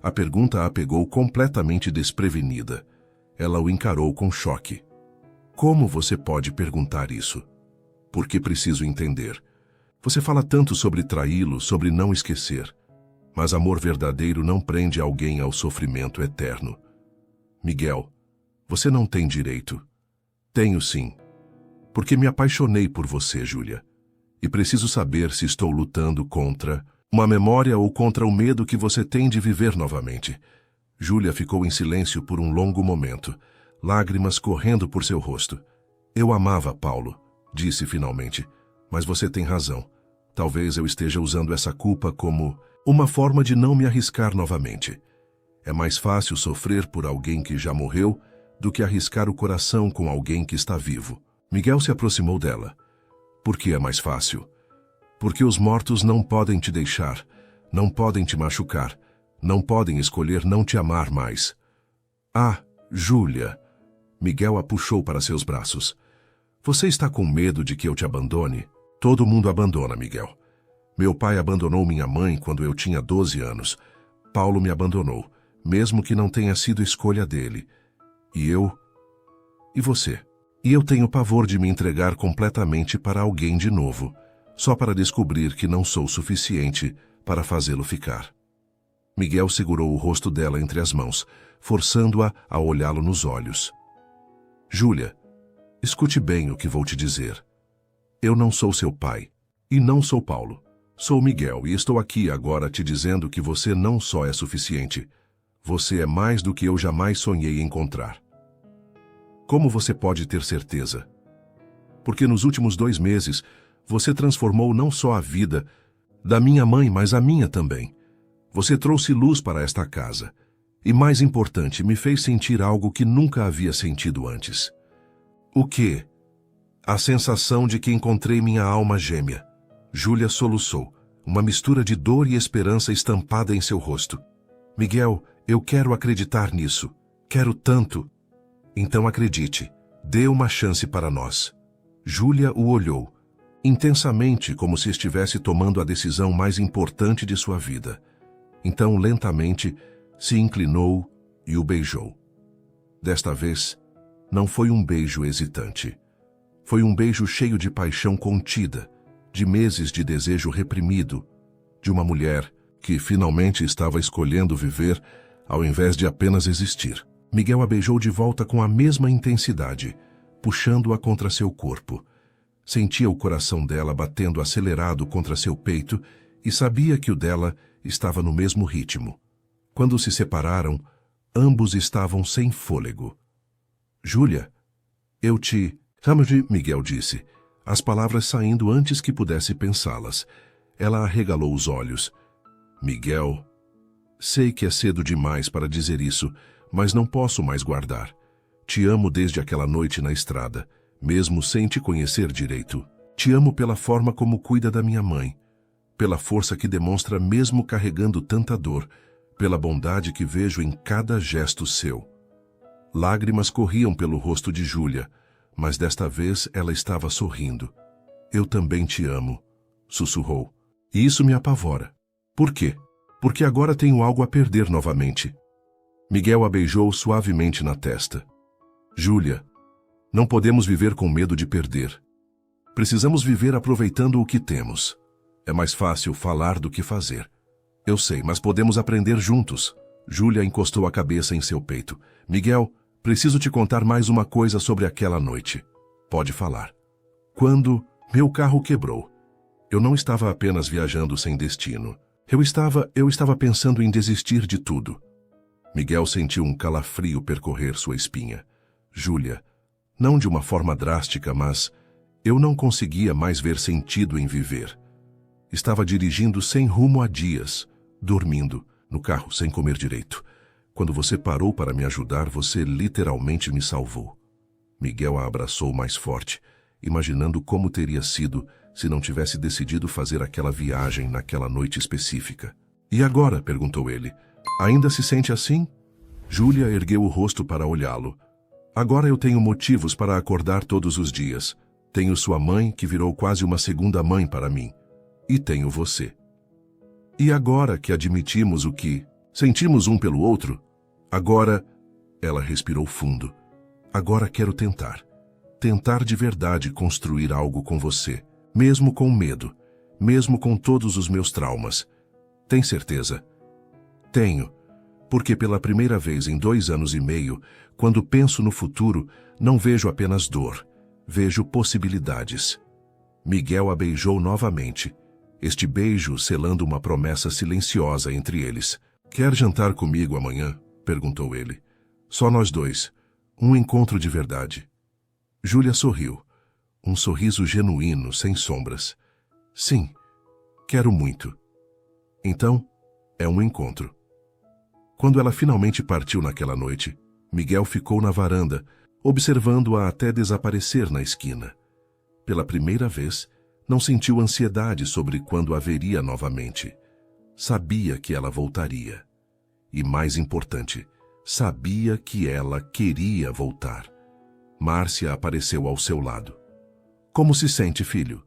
A pergunta a pegou completamente desprevenida. Ela o encarou com choque. Como você pode perguntar isso? Porque preciso entender. Você fala tanto sobre traí-lo, sobre não esquecer. Mas amor verdadeiro não prende alguém ao sofrimento eterno. Miguel, você não tem direito. Tenho sim. Porque me apaixonei por você, Júlia. E preciso saber se estou lutando contra uma memória ou contra o medo que você tem de viver novamente. Júlia ficou em silêncio por um longo momento, lágrimas correndo por seu rosto. Eu amava Paulo, disse finalmente. Mas você tem razão. Talvez eu esteja usando essa culpa como uma forma de não me arriscar novamente. É mais fácil sofrer por alguém que já morreu do que arriscar o coração com alguém que está vivo. Miguel se aproximou dela. Por que é mais fácil? Porque os mortos não podem te deixar, não podem te machucar, não podem escolher não te amar mais. Ah, Júlia! Miguel a puxou para seus braços. Você está com medo de que eu te abandone? Todo mundo abandona, Miguel. Meu pai abandonou minha mãe quando eu tinha 12 anos. Paulo me abandonou, mesmo que não tenha sido escolha dele. E eu? E você? E eu tenho pavor de me entregar completamente para alguém de novo, só para descobrir que não sou suficiente para fazê-lo ficar. Miguel segurou o rosto dela entre as mãos, forçando-a a olhá-lo nos olhos. Júlia, escute bem o que vou te dizer. Eu não sou seu pai, e não sou Paulo. Sou Miguel e estou aqui agora te dizendo que você não só é suficiente, você é mais do que eu jamais sonhei encontrar. Como você pode ter certeza? Porque nos últimos 2 meses, você transformou não só a vida da minha mãe, mas a minha também. Você trouxe luz para esta casa. E mais importante, me fez sentir algo que nunca havia sentido antes. O quê? A sensação de que encontrei minha alma gêmea. Júlia soluçou, uma mistura de dor e esperança estampada em seu rosto. Miguel, eu quero acreditar nisso. Quero tanto. Então acredite. Dê uma chance para nós. Júlia o olhou, intensamente, como se estivesse tomando a decisão mais importante de sua vida. Então, lentamente, se inclinou e o beijou. Desta vez, não foi um beijo hesitante. Foi um beijo cheio de paixão contida, de meses de desejo reprimido, de uma mulher que finalmente estava escolhendo viver ao invés de apenas existir. Miguel a beijou de volta com a mesma intensidade, puxando-a contra seu corpo. Sentia o coração dela batendo acelerado contra seu peito e sabia que o dela estava no mesmo ritmo. Quando se separaram, ambos estavam sem fôlego. Júlia, eu te... Chama-de, Miguel disse, as palavras saindo antes que pudesse pensá-las. Ela arregalou os olhos. Miguel, sei que é cedo demais para dizer isso, mas não posso mais guardar. Te amo desde aquela noite na estrada, mesmo sem te conhecer direito. Te amo pela forma como cuida da minha mãe, pela força que demonstra mesmo carregando tanta dor, pela bondade que vejo em cada gesto seu. Lágrimas corriam pelo rosto de Júlia, mas desta vez ela estava sorrindo. Eu também te amo, sussurrou. E isso me apavora. Por quê? Porque agora tenho algo a perder novamente. Miguel a beijou suavemente na testa. Júlia, não podemos viver com medo de perder. Precisamos viver aproveitando o que temos. É mais fácil falar do que fazer. Eu sei, mas podemos aprender juntos. Júlia encostou a cabeça em seu peito. Miguel, preciso te contar mais uma coisa sobre aquela noite. Pode falar. Quando meu carro quebrou, eu não estava apenas viajando sem destino. Eu estava pensando em desistir de tudo. Miguel sentiu um calafrio percorrer sua espinha. Júlia, não de uma forma drástica, mas eu não conseguia mais ver sentido em viver. Estava dirigindo sem rumo há dias, dormindo, no carro sem comer direito. Quando você parou para me ajudar, você literalmente me salvou. Miguel a abraçou mais forte, imaginando como teria sido se não tivesse decidido fazer aquela viagem naquela noite específica. E agora? Perguntou ele. Ainda se sente assim? Júlia ergueu o rosto para olhá-lo. Agora eu tenho motivos para acordar todos os dias. Tenho sua mãe, que virou quase uma segunda mãe para mim. E tenho você. E agora que admitimos o que sentimos um pelo outro, agora... Ela respirou fundo. Agora quero tentar. Tentar de verdade construir algo com você. Mesmo com medo. Mesmo com todos os meus traumas. Tem certeza? Tenho. Porque pela primeira vez em 2 anos e meio, quando penso no futuro, não vejo apenas dor. Vejo possibilidades. Miguel a beijou novamente. Este beijo selando uma promessa silenciosa entre eles. Quer jantar comigo amanhã? Perguntou ele. Só nós dois. Um encontro de verdade. Júlia sorriu. Um sorriso genuíno, sem sombras. Sim, quero muito. Então, é um encontro. Quando ela finalmente partiu naquela noite, Miguel ficou na varanda, observando-a até desaparecer na esquina. Pela primeira vez, não sentiu ansiedade sobre quando a veria novamente. Sabia que ela voltaria. E mais importante, sabia que ela queria voltar. Márcia apareceu ao seu lado. Como se sente, filho?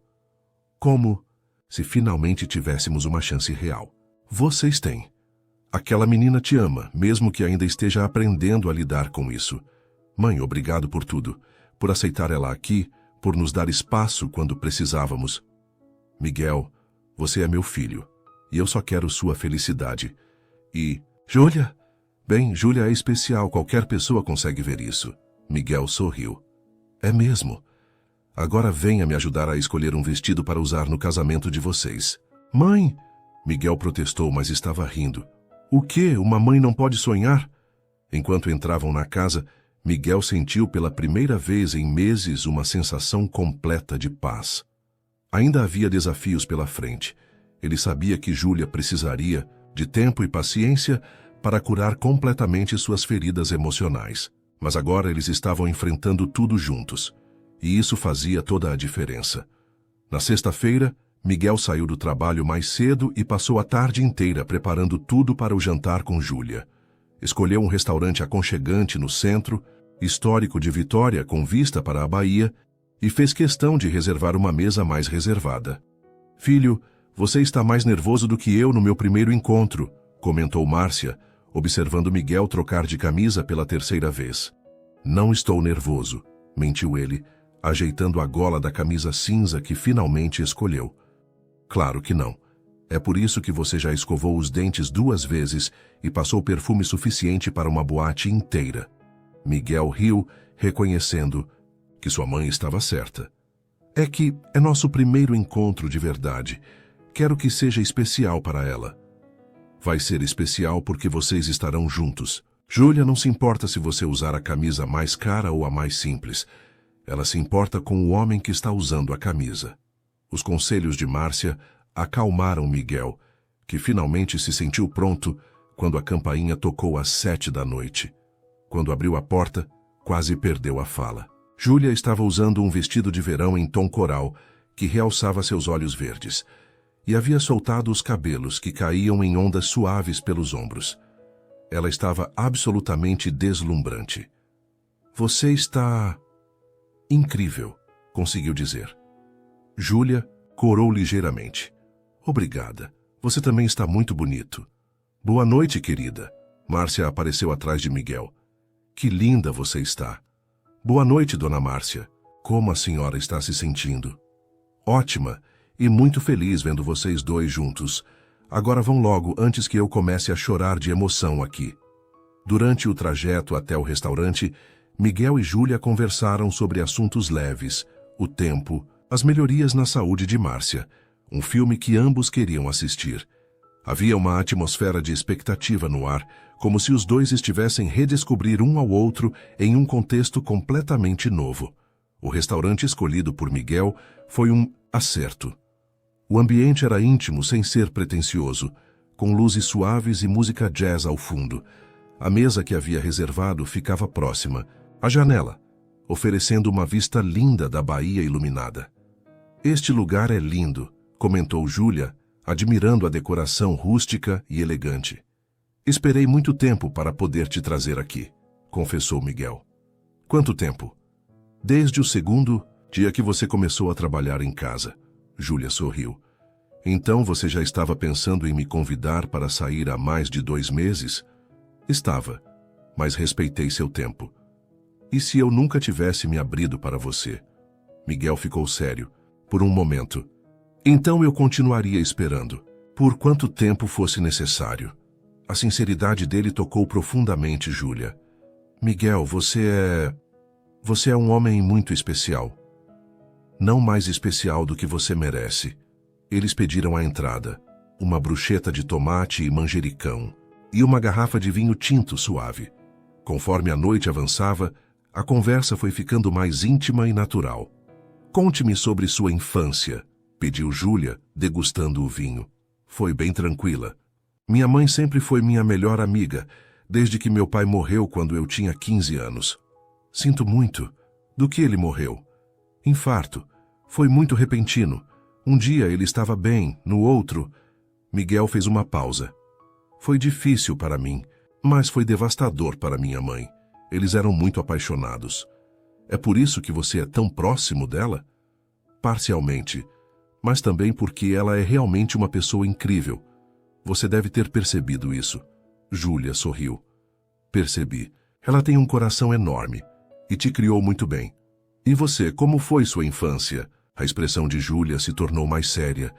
Como se finalmente tivéssemos uma chance real. Vocês têm. Aquela menina te ama, mesmo que ainda esteja aprendendo a lidar com isso. Mãe, obrigado por tudo. Por aceitar ela aqui, por nos dar espaço quando precisávamos. Miguel, você é meu filho, e eu só quero sua felicidade. E... Júlia? Bem, Júlia é especial, qualquer pessoa consegue ver isso. Miguel sorriu. É mesmo. Agora venha me ajudar a escolher um vestido para usar no casamento de vocês. Mãe! Miguel protestou, mas estava rindo. O quê? Uma mãe não pode sonhar? Enquanto entravam na casa, Miguel sentiu pela primeira vez em meses uma sensação completa de paz. Ainda havia desafios pela frente. Ele sabia que Júlia precisaria de tempo e paciência para curar completamente suas feridas emocionais. Mas agora eles estavam enfrentando tudo juntos. e isso fazia toda a diferença. Na sexta-feira, Miguel saiu do trabalho mais cedo e passou a tarde inteira preparando tudo para o jantar com Júlia. Escolheu um restaurante aconchegante no centro, histórico de Vitória com vista para a Bahia, e fez questão de reservar uma mesa mais reservada. "Filho, você está mais nervoso do que eu no meu primeiro encontro", comentou Márcia, observando Miguel trocar de camisa pela terceira vez. "Não estou nervoso", mentiu ele, ajeitando a gola da camisa cinza que finalmente escolheu. "Claro que não. É por isso que você já escovou os dentes 2 vezes e passou perfume suficiente para uma boate inteira." Miguel riu, reconhecendo que sua mãe estava certa. "É que é nosso primeiro encontro de verdade. Quero que seja especial para ela." "Vai ser especial porque vocês estarão juntos. Júlia não se importa se você usar a camisa mais cara ou a mais simples. Ela se importa com o homem que está usando a camisa." Os conselhos de Márcia acalmaram Miguel, que finalmente se sentiu pronto quando a campainha tocou às 7 da noite. Quando abriu a porta, quase perdeu a fala. Júlia estava usando um vestido de verão em tom coral, que realçava seus olhos verdes, e havia soltado os cabelos que caíam em ondas suaves pelos ombros. Ela estava absolutamente deslumbrante. "Você está incrível", conseguiu dizer. Júlia corou ligeiramente. "Obrigada. Você também está muito bonito." "Boa noite, querida." Márcia apareceu atrás de Miguel. "Que linda você está." "Boa noite, dona Márcia. Como a senhora está se sentindo?" "Ótima, e muito feliz vendo vocês dois juntos. Agora vão logo antes que eu comece a chorar de emoção aqui." Durante o trajeto até o restaurante, Miguel e Júlia conversaram sobre assuntos leves, o tempo, as melhorias na saúde de Márcia, um filme que ambos queriam assistir. Havia uma atmosfera de expectativa no ar, como se os dois estivessem redescobrir um ao outro em um contexto completamente novo. O restaurante escolhido por Miguel foi um acerto. O ambiente era íntimo sem ser pretensioso, com luzes suaves e música jazz ao fundo. A mesa que havia reservado ficava próxima, à janela, oferecendo uma vista linda da Bahia iluminada. "Este lugar é lindo", comentou Júlia, admirando a decoração rústica e elegante. "Esperei muito tempo para poder te trazer aqui", confessou Miguel. "Quanto tempo?" "Desde o segundo dia que você começou a trabalhar em casa." Júlia sorriu. "Então você já estava pensando em me convidar para sair há mais de 2 meses?" "Estava, mas respeitei seu tempo." "E se eu nunca tivesse me abrido para você?" Miguel ficou sério, por um momento. "Então eu continuaria esperando, por quanto tempo fosse necessário." A sinceridade dele tocou profundamente Júlia. "Miguel, você é um homem muito especial." "Não mais especial do que você merece." Eles pediram a entrada, uma bruschetta de tomate e manjericão, e uma garrafa de vinho tinto suave. Conforme a noite avançava, a conversa foi ficando mais íntima e natural. "Conte-me sobre sua infância", pediu Júlia, degustando o vinho. "Foi bem tranquila. Minha mãe sempre foi minha melhor amiga, desde que meu pai morreu quando eu tinha 15 anos. "Sinto muito. Do que ele morreu?" "Infarto. Foi muito repentino. Um dia ele estava bem, no outro..." Miguel fez uma pausa. "Foi difícil para mim, mas foi devastador para minha mãe. Eles eram muito apaixonados." "É por isso que você é tão próximo dela?" "Parcialmente, mas também porque ela é realmente uma pessoa incrível. Você deve ter percebido isso." Júlia sorriu. "Percebi. Ela tem um coração enorme e te criou muito bem." "E você, como foi sua infância?" A expressão de Júlia se tornou mais séria.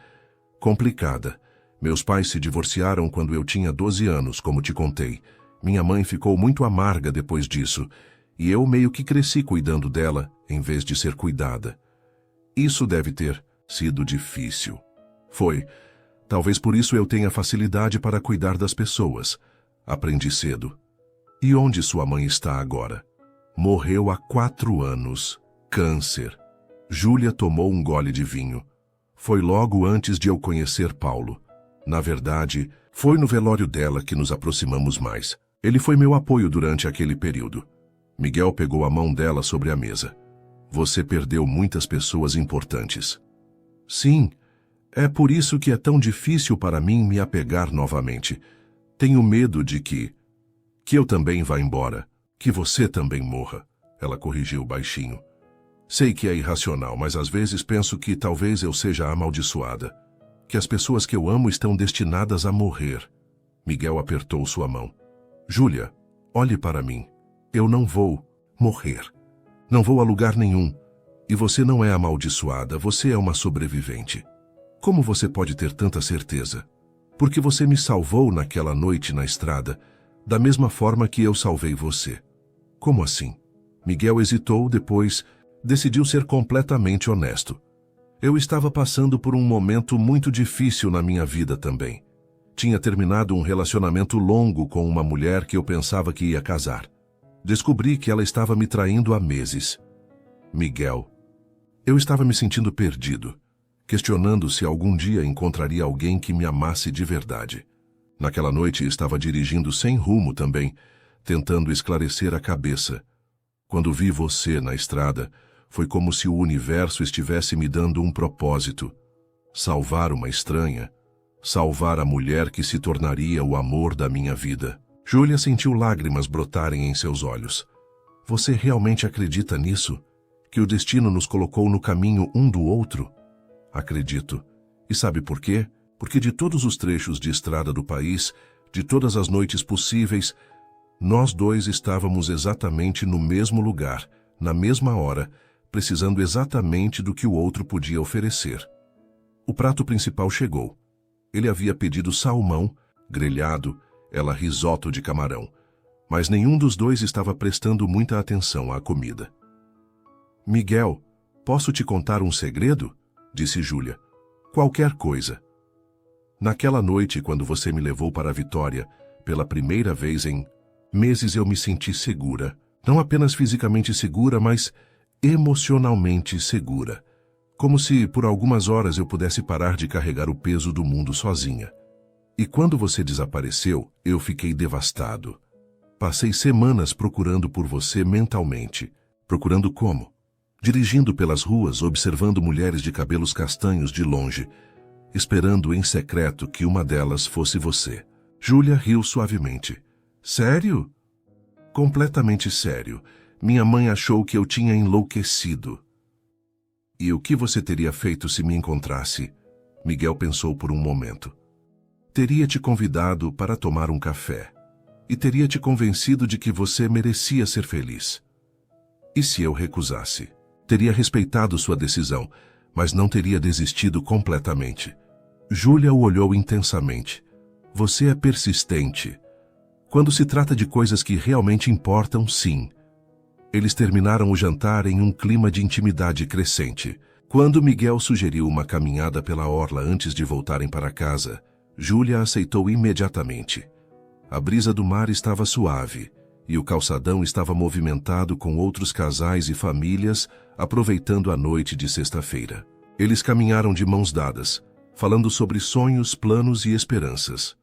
"Complicada. Meus pais se divorciaram quando eu tinha 12 anos, como te contei. Minha mãe ficou muito amarga depois disso, e eu meio que cresci cuidando dela, em vez de ser cuidada. Isso deve ter sido difícil." "Foi. Talvez por isso eu tenha facilidade para cuidar das pessoas. Aprendi cedo." "E onde sua mãe está agora?" "Morreu há 4 anos. Câncer." Júlia tomou um gole de vinho. "Foi logo antes de eu conhecer Paulo. Na verdade, foi no velório dela que nos aproximamos mais. Ele foi meu apoio durante aquele período." Miguel pegou a mão dela sobre a mesa. Você perdeu muitas pessoas importantes. Sim, é por isso que é tão difícil para mim me apegar novamente. Tenho medo de que eu também vá embora, que você também morra. Ela corrigiu baixinho. Sei que é irracional, mas às vezes penso que talvez eu seja amaldiçoada. Que as pessoas que eu amo estão destinadas a morrer. Miguel apertou sua mão. Júlia, olhe para mim. Eu não vou morrer. Não vou a lugar nenhum. E você não é amaldiçoada, você é uma sobrevivente. Como você pode ter tanta certeza? Porque você me salvou naquela noite na estrada, da mesma forma que eu salvei você. Como assim? Miguel hesitou, depois decidiu ser completamente honesto. Eu estava passando por um momento muito difícil na minha vida também. Tinha terminado um relacionamento longo com uma mulher que eu pensava que ia casar. Descobri que ela estava me traindo há meses. Miguel, eu estava me sentindo perdido, questionando se algum dia encontraria alguém que me amasse de verdade. Naquela noite estava dirigindo sem rumo também, tentando esclarecer a cabeça. Quando vi você na estrada, foi como se o universo estivesse me dando um propósito. Salvar uma estranha. Salvar a mulher que se tornaria o amor da minha vida. Júlia sentiu lágrimas brotarem em seus olhos. Você realmente acredita nisso? Que o destino nos colocou no caminho um do outro? Acredito. E sabe por quê? Porque de todos os trechos de estrada do país, de todas as noites possíveis, nós dois estávamos exatamente no mesmo lugar, na mesma hora, precisando exatamente do que o outro podia oferecer. O prato principal chegou. Ele havia pedido salmão, grelhado, ela risoto de camarão, mas nenhum dos dois estava prestando muita atenção à comida. Miguel, posso te contar um segredo? Disse Júlia. Qualquer coisa. Naquela noite, quando você me levou para a Vitória, pela primeira vez em meses eu me senti segura. Não apenas fisicamente segura, mas emocionalmente segura. Como se por algumas horas eu pudesse parar de carregar o peso do mundo sozinha. E quando você desapareceu, eu fiquei devastado. Passei semanas procurando por você mentalmente. Procurando como? Dirigindo pelas ruas, observando mulheres de cabelos castanhos de longe, esperando em secreto que uma delas fosse você. Júlia riu suavemente. Sério? Completamente sério. Minha mãe achou que eu tinha enlouquecido. E o que você teria feito se me encontrasse? Miguel pensou por um momento. Teria te convidado para tomar um café. E teria te convencido de que você merecia ser feliz. E se eu recusasse? Teria respeitado sua decisão, mas não teria desistido completamente. Júlia o olhou intensamente. Você é persistente. Quando se trata de coisas que realmente importam, sim. Eles terminaram o jantar em um clima de intimidade crescente. Quando Miguel sugeriu uma caminhada pela orla antes de voltarem para casa, Júlia aceitou imediatamente. A brisa do mar estava suave, e o calçadão estava movimentado com outros casais e famílias aproveitando a noite de sexta-feira. Eles caminharam de mãos dadas, falando sobre sonhos, planos e esperanças.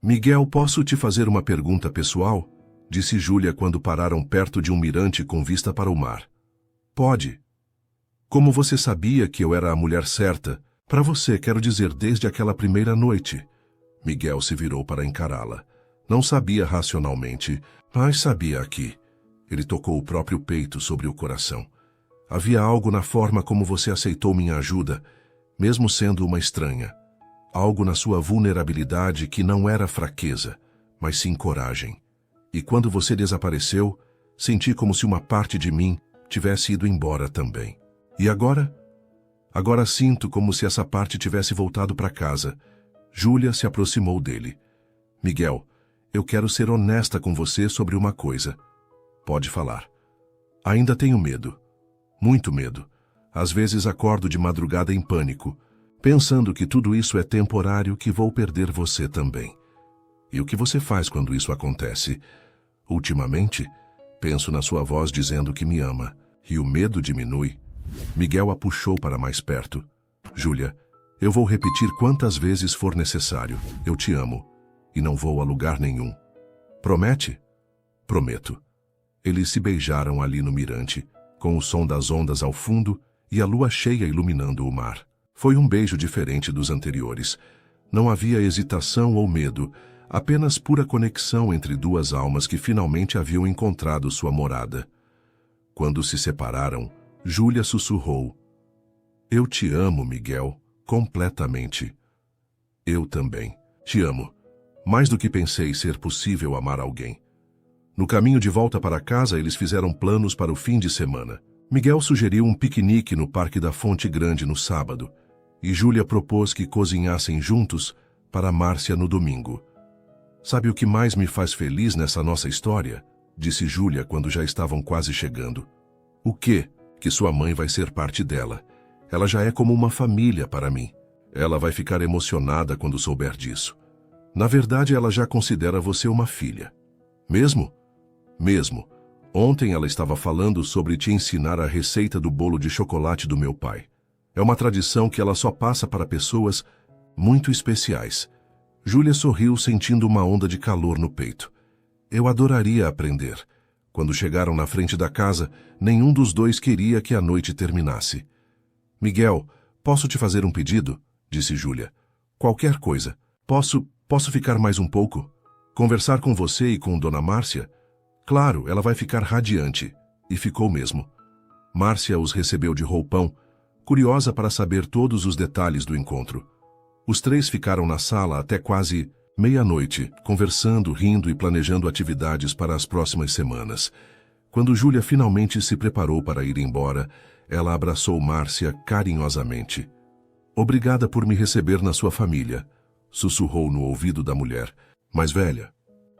Miguel, posso te fazer uma pergunta pessoal? Disse Júlia quando pararam perto de um mirante com vista para o mar. Pode. Como você sabia que eu era a mulher certa? Para você, quero dizer, desde aquela primeira noite. Miguel se virou para encará-la. Não sabia racionalmente, mas sabia aqui. Ele tocou o próprio peito sobre o coração. Havia algo na forma como você aceitou minha ajuda, mesmo sendo uma estranha. Algo na sua vulnerabilidade que não era fraqueza, mas sim coragem. E quando você desapareceu, senti como se uma parte de mim tivesse ido embora também. E agora? Agora sinto como se essa parte tivesse voltado para casa. Júlia se aproximou dele. Miguel, eu quero ser honesta com você sobre uma coisa. Pode falar. Ainda tenho medo. Muito medo. Às vezes acordo de madrugada em pânico, pensando que tudo isso é temporário, que vou perder você também. E o que você faz quando isso acontece? Ultimamente, penso na sua voz dizendo que me ama, e o medo diminui. Miguel a puxou para mais perto. Júlia, eu vou repetir quantas vezes for necessário. Eu te amo, e não vou a lugar nenhum. Promete? Prometo. Eles se beijaram ali no mirante, com o som das ondas ao fundo e a lua cheia iluminando o mar. Foi um beijo diferente dos anteriores. Não havia hesitação ou medo, apenas pura conexão entre duas almas que finalmente haviam encontrado sua morada. Quando se separaram, Júlia sussurrou: "Eu te amo, Miguel, completamente." "Eu também. Te amo. Mais do que pensei ser possível amar alguém." No caminho de volta para casa, eles fizeram planos para o fim de semana. Miguel sugeriu um piquenique no Parque da Fonte Grande no sábado, e Júlia propôs que cozinhassem juntos para Márcia no domingo. "Sabe o que mais me faz feliz nessa nossa história?" disse Júlia quando já estavam quase chegando. "O quê?" "Que sua mãe vai ser parte dela. Ela já é como uma família para mim. Ela vai ficar emocionada quando souber disso. Na verdade, ela já considera você uma filha." "Mesmo?" "Mesmo. Ontem ela estava falando sobre te ensinar a receita do bolo de chocolate do meu pai. É uma tradição que ela só passa para pessoas muito especiais." Júlia sorriu, sentindo uma onda de calor no peito. "Eu adoraria aprender." Quando chegaram na frente da casa, nenhum dos dois queria que a noite terminasse. "Miguel, posso te fazer um pedido?" disse Júlia. "Qualquer coisa. Posso ficar mais um pouco? Conversar com você e com Dona Márcia?" "Claro, ela vai ficar radiante." E ficou mesmo. Márcia os recebeu de roupão, curiosa para saber todos os detalhes do encontro. Os três ficaram na sala até quase meia-noite, conversando, rindo e planejando atividades para as próximas semanas. Quando Júlia finalmente se preparou para ir embora, ela abraçou Márcia carinhosamente. "Obrigada por me receber na sua família", sussurrou no ouvido da mulher mais velha.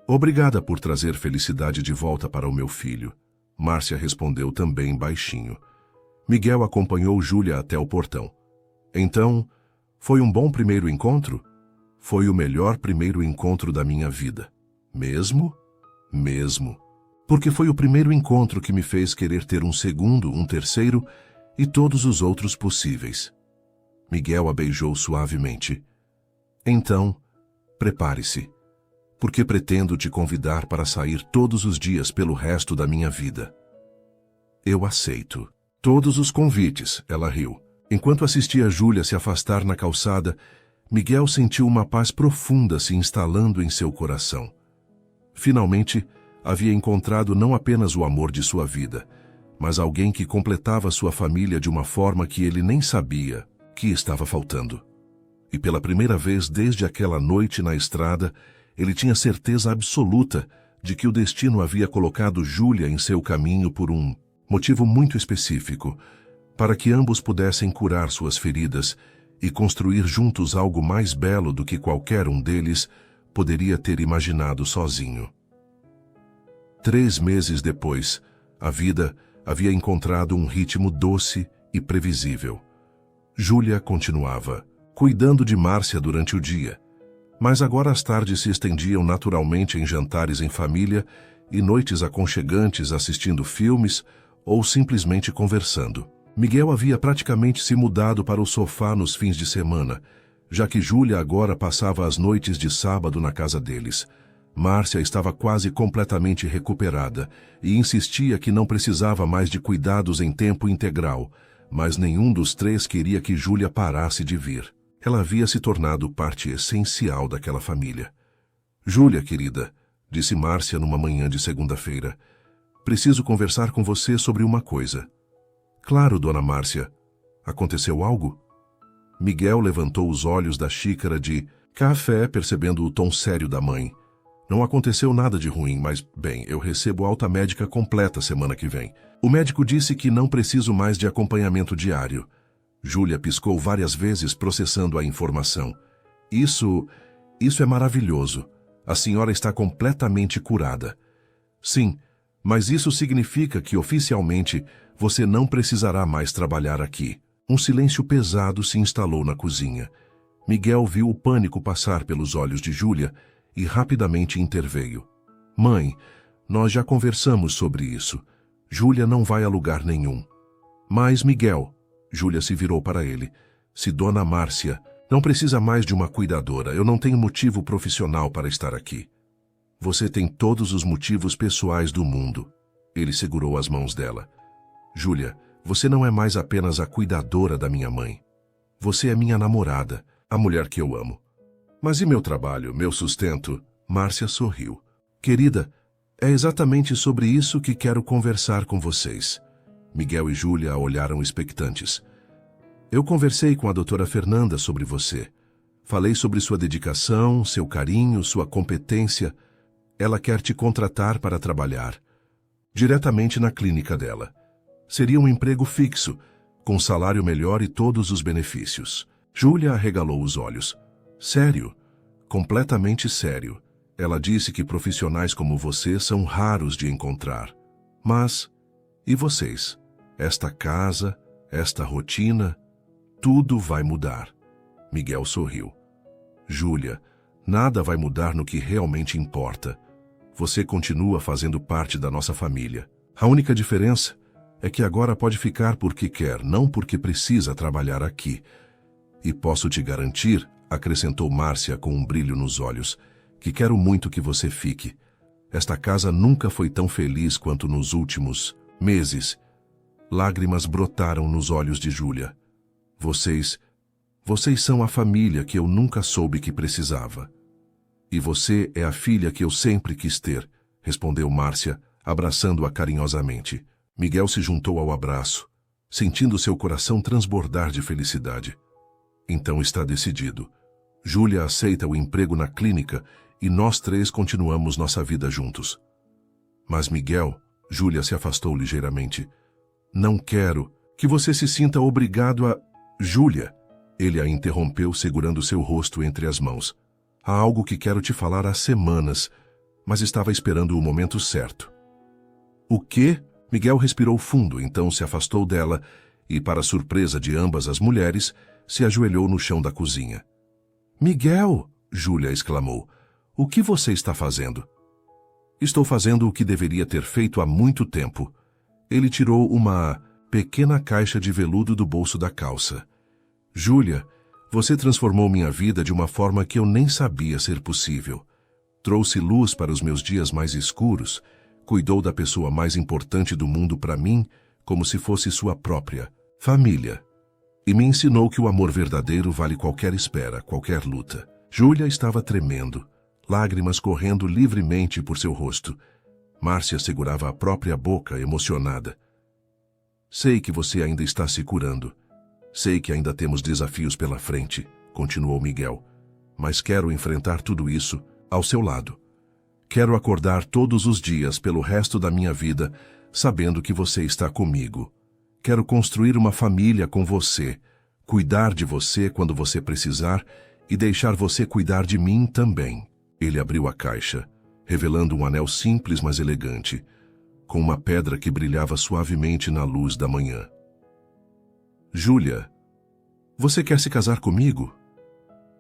"Obrigada por trazer felicidade de volta para o meu filho", Márcia respondeu também baixinho. Miguel acompanhou Júlia até o portão. "Então, foi um bom primeiro encontro?" "Foi o melhor primeiro encontro da minha vida." "Mesmo?" "Mesmo. Porque foi o primeiro encontro que me fez querer ter um segundo, um terceiro e todos os outros possíveis." Miguel a beijou suavemente. "Então, prepare-se, porque pretendo te convidar para sair todos os dias pelo resto da minha vida." "Eu aceito todos os convites", ela riu. Enquanto assistia Júlia se afastar na calçada, Miguel sentiu uma paz profunda se instalando em seu coração. Finalmente, havia encontrado não apenas o amor de sua vida, mas alguém que completava sua família de uma forma que ele nem sabia que estava faltando. E pela primeira vez desde aquela noite na estrada, ele tinha certeza absoluta de que o destino havia colocado Júlia em seu caminho por um motivo muito específico, para que ambos pudessem curar suas feridas e construir juntos algo mais belo do que qualquer um deles poderia ter imaginado sozinho. 3 meses depois, a vida havia encontrado um ritmo doce e previsível. Júlia continuava cuidando de Márcia durante o dia, mas agora as tardes se estendiam naturalmente em jantares em família e noites aconchegantes assistindo filmes ou simplesmente conversando. Miguel havia praticamente se mudado para o sofá nos fins de semana, já que Júlia agora passava as noites de sábado na casa deles. Márcia estava quase completamente recuperada e insistia que não precisava mais de cuidados em tempo integral, mas nenhum dos três queria que Júlia parasse de vir. Ela havia se tornado parte essencial daquela família. "Júlia, querida", disse Márcia numa manhã de segunda-feira, "preciso conversar com você sobre uma coisa." "Claro, dona Márcia. Aconteceu algo?" Miguel levantou os olhos da xícara de café, percebendo o tom sério da mãe. "Não aconteceu nada de ruim, mas, bem, eu recebo alta médica completa semana que vem. O médico disse que não preciso mais de acompanhamento diário." Júlia piscou várias vezes, processando a informação. Isso é maravilhoso. A senhora está completamente curada." "Sim, mas isso significa que, oficialmente, você não precisará mais trabalhar aqui." Um silêncio pesado se instalou na cozinha. Miguel viu o pânico passar pelos olhos de Júlia e rapidamente interveio. "Mãe, nós já conversamos sobre isso. Júlia não vai a lugar nenhum." "Mas, Miguel," Júlia se virou para ele, "se Dona Márcia não precisa mais de uma cuidadora, eu não tenho motivo profissional para estar aqui." "Você tem todos os motivos pessoais do mundo." Ele segurou as mãos dela. Júlia, você não é mais apenas a cuidadora da minha mãe. Você é minha namorada, a mulher que eu amo. Mas e meu trabalho, meu sustento? Márcia sorriu. Querida, é exatamente sobre isso que quero conversar com vocês. Miguel e Júlia a olharam expectantes. Eu conversei com a doutora Fernanda sobre você. Falei sobre sua dedicação, seu carinho, sua competência. Ela quer te contratar para trabalhar diretamente na clínica dela. Seria um emprego fixo, com salário melhor e todos os benefícios. Júlia arregalou os olhos. Sério? Completamente sério. Ela disse que profissionais como você são raros de encontrar. Mas, e vocês? Esta casa, esta rotina, tudo vai mudar. Miguel sorriu. Júlia, nada vai mudar no que realmente importa. Você continua fazendo parte da nossa família. A única diferença é que agora pode ficar porque quer, não porque precisa trabalhar aqui. E posso te garantir, acrescentou Márcia com um brilho nos olhos, que quero muito que você fique. Esta casa nunca foi tão feliz quanto nos últimos meses. Lágrimas brotaram nos olhos de Júlia. Vocês são a família que eu nunca soube que precisava. E você é a filha que eu sempre quis ter, respondeu Márcia, abraçando-a carinhosamente. Miguel se juntou ao abraço, sentindo seu coração transbordar de felicidade. Então está decidido. Júlia aceita o emprego na clínica e nós três continuamos nossa vida juntos. Mas Miguel, Júlia se afastou ligeiramente. Não quero que você se sinta obrigado a... Júlia, ele a interrompeu segurando seu rosto entre as mãos. Há algo que quero te falar há semanas, mas estava esperando o momento certo. O quê? Miguel respirou fundo, então se afastou dela e, para surpresa de ambas as mulheres, se ajoelhou no chão da cozinha. Miguel, Júlia exclamou, o que você está fazendo? Estou fazendo o que deveria ter feito há muito tempo. Ele tirou uma pequena caixa de veludo do bolso da calça. Júlia, você transformou minha vida de uma forma que eu nem sabia ser possível. Trouxe luz para os meus dias mais escuros, cuidou da pessoa mais importante do mundo para mim, como se fosse sua própria família. E me ensinou que o amor verdadeiro vale qualquer espera, qualquer luta. Júlia estava tremendo, lágrimas correndo livremente por seu rosto. Márcia segurava a própria boca, emocionada. Sei que você ainda está se curando. Sei que ainda temos desafios pela frente, continuou Miguel. Mas quero enfrentar tudo isso ao seu lado. Quero acordar todos os dias pelo resto da minha vida, sabendo que você está comigo. Quero construir uma família com você, cuidar de você quando você precisar e deixar você cuidar de mim também. Ele abriu a caixa, revelando um anel simples, mas elegante, com uma pedra que brilhava suavemente na luz da manhã. Júlia, você quer se casar comigo?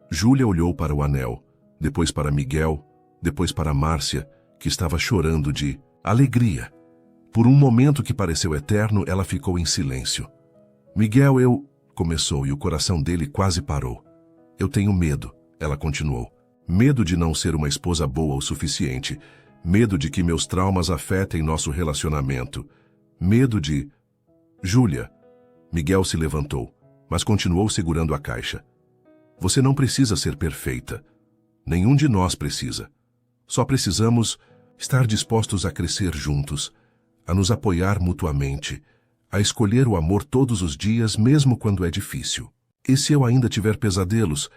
Júlia olhou para o anel, depois para Miguel, depois para Márcia, que estava chorando de alegria. Por um momento que pareceu eterno, ela ficou em silêncio. Miguel, começou e o coração dele quase parou. Eu tenho medo, ela continuou. Medo de não ser uma esposa boa o suficiente. Medo de que meus traumas afetem nosso relacionamento. Medo de... Júlia. Miguel se levantou, mas continuou segurando a caixa. Você não precisa ser perfeita. Nenhum de nós precisa. Só precisamos estar dispostos a crescer juntos, a nos apoiar mutuamente, a escolher o amor todos os dias, mesmo quando é difícil. E se eu ainda tiver pesadelos?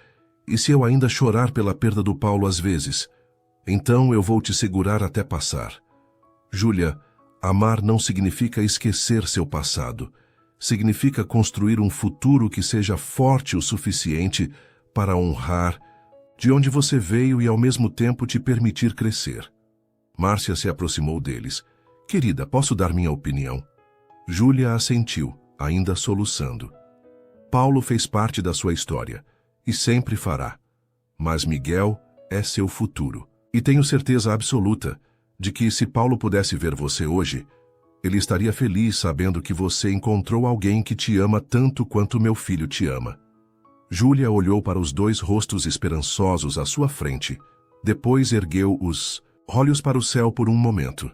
E se eu ainda chorar pela perda do Paulo às vezes? Então eu vou te segurar até passar. Júlia, amar não significa esquecer seu passado. Significa construir um futuro que seja forte o suficiente para honrar de onde você veio e ao mesmo tempo te permitir crescer. Márcia se aproximou deles. Querida, posso dar minha opinião? Júlia assentiu, ainda soluçando. Paulo fez parte da sua história, e sempre fará. Mas Miguel é seu futuro. E tenho certeza absoluta de que se Paulo pudesse ver você hoje, ele estaria feliz sabendo que você encontrou alguém que te ama tanto quanto meu filho te ama. Júlia olhou para os dois rostos esperançosos à sua frente. Depois ergueu os olhos para o céu por um momento.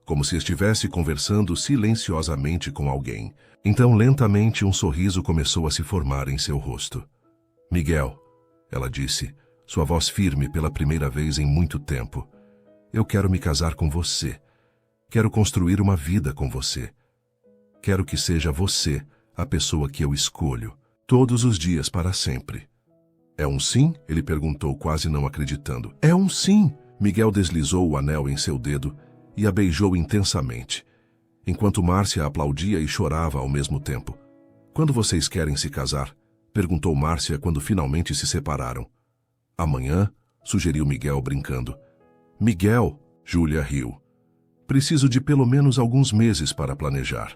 como se estivesse conversando silenciosamente com alguém. Então, lentamente, um sorriso começou a se formar em seu rosto. Miguel, ela disse, sua voz firme pela primeira vez em muito tempo. Eu quero me casar com você. Quero construir uma vida com você. Quero que seja você a pessoa que eu escolho, todos os dias para sempre. É um sim? Ele perguntou, quase não acreditando. É um sim! Miguel deslizou o anel em seu dedo e a beijou intensamente, enquanto Márcia aplaudia e chorava ao mesmo tempo. Quando vocês querem se casar? Perguntou Márcia quando finalmente se separaram. Amanhã? Sugeriu Miguel brincando. Miguel, Júlia riu. Preciso de pelo menos alguns meses para planejar.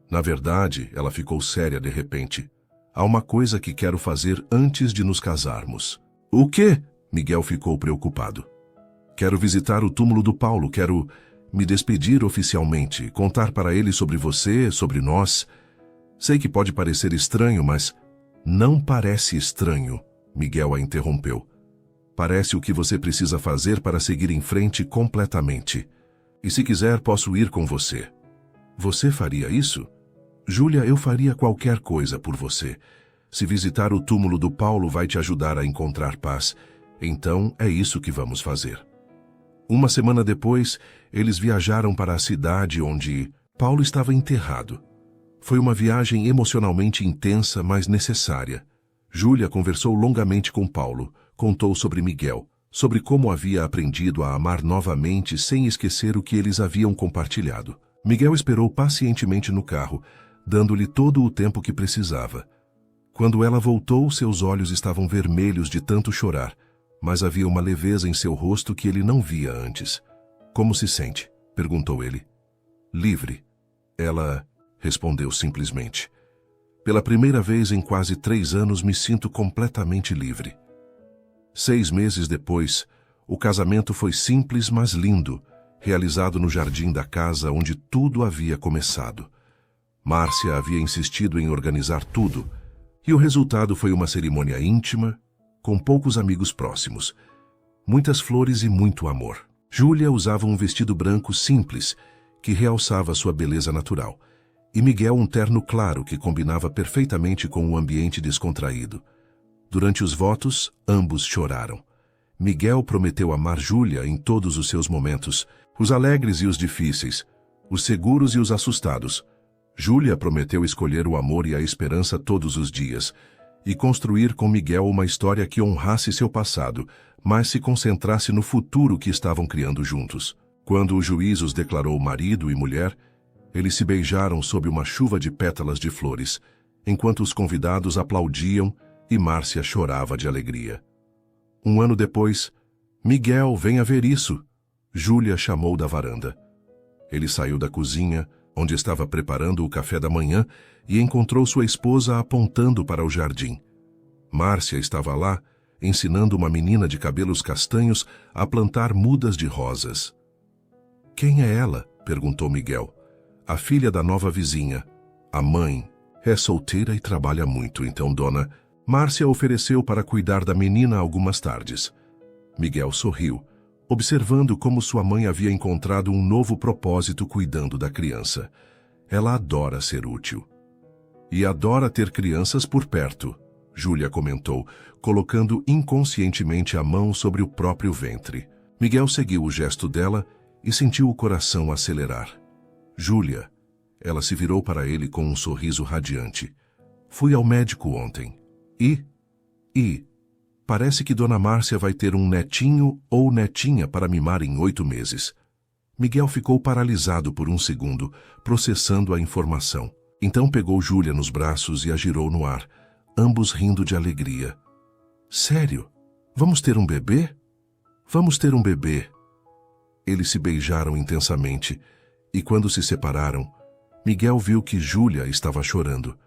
Na verdade, ela ficou séria de repente. Há uma coisa que quero fazer antes de nos casarmos. O quê? Miguel ficou preocupado. Quero visitar o túmulo do Paulo, quero me despedir oficialmente, contar para ele sobre você, sobre nós. Sei que pode parecer estranho, mas não parece estranho, Miguel a interrompeu. Parece o que você precisa fazer para seguir em frente completamente. E se quiser, posso ir com você. Você faria isso? Júlia, eu faria qualquer coisa por você. Se visitar o túmulo do Paulo vai te ajudar a encontrar paz, então é isso que vamos fazer. Uma semana depois, eles viajaram para a cidade onde Paulo estava enterrado. Foi uma viagem emocionalmente intensa, mas necessária. Júlia conversou longamente com Paulo, contou sobre Miguel, sobre como havia aprendido a amar novamente sem esquecer o que eles haviam compartilhado. Miguel esperou pacientemente no carro, dando-lhe todo o tempo que precisava. Quando ela voltou, seus olhos estavam vermelhos de tanto chorar, mas havia uma leveza em seu rosto que ele não via antes. Como se sente? Perguntou ele. Livre. Ela respondeu simplesmente. Pela primeira vez em quase 3 anos me sinto completamente livre. 6 meses depois, o casamento foi simples, mas lindo, realizado no jardim da casa onde tudo havia começado. Márcia havia insistido em organizar tudo, e o resultado foi uma cerimônia íntima, com poucos amigos próximos, muitas flores e muito amor. Júlia usava um vestido branco simples, que realçava sua beleza natural, e Miguel um terno claro que combinava perfeitamente com o ambiente descontraído. Durante os votos, ambos choraram. Miguel prometeu amar Júlia em todos os seus momentos, os alegres e os difíceis, os seguros e os assustados. Júlia prometeu escolher o amor e a esperança todos os dias, e construir com Miguel uma história que honrasse seu passado, mas se concentrasse no futuro que estavam criando juntos. Quando o juiz os declarou marido e mulher, eles se beijaram sob uma chuva de pétalas de flores, enquanto os convidados aplaudiam e Márcia chorava de alegria. 1 ano depois, Miguel, venha ver isso, Júlia chamou da varanda. Ele saiu da cozinha, onde estava preparando o café da manhã, e encontrou sua esposa apontando para o jardim. Márcia estava lá, ensinando uma menina de cabelos castanhos a plantar mudas de rosas. Quem é ela? Perguntou Miguel. A filha da nova vizinha. A mãe. É solteira e trabalha muito, então dona Márcia ofereceu para cuidar da menina algumas tardes. Miguel sorriu, observando como sua mãe havia encontrado um novo propósito cuidando da criança. Ela adora ser útil. E adora ter crianças por perto, Júlia comentou, colocando inconscientemente a mão sobre o próprio ventre. Miguel seguiu o gesto dela e sentiu o coração acelerar. Júlia, ela se virou para ele com um sorriso radiante. Fui ao médico ontem. Parece que Dona Márcia vai ter um netinho ou netinha para mimar em 8 meses. Miguel ficou paralisado por um segundo, processando a informação. Então pegou Júlia nos braços e a girou no ar, ambos rindo de alegria. Sério? Vamos ter um bebê? Vamos ter um bebê. Eles se beijaram intensamente, e quando se separaram, Miguel viu que Júlia estava chorando,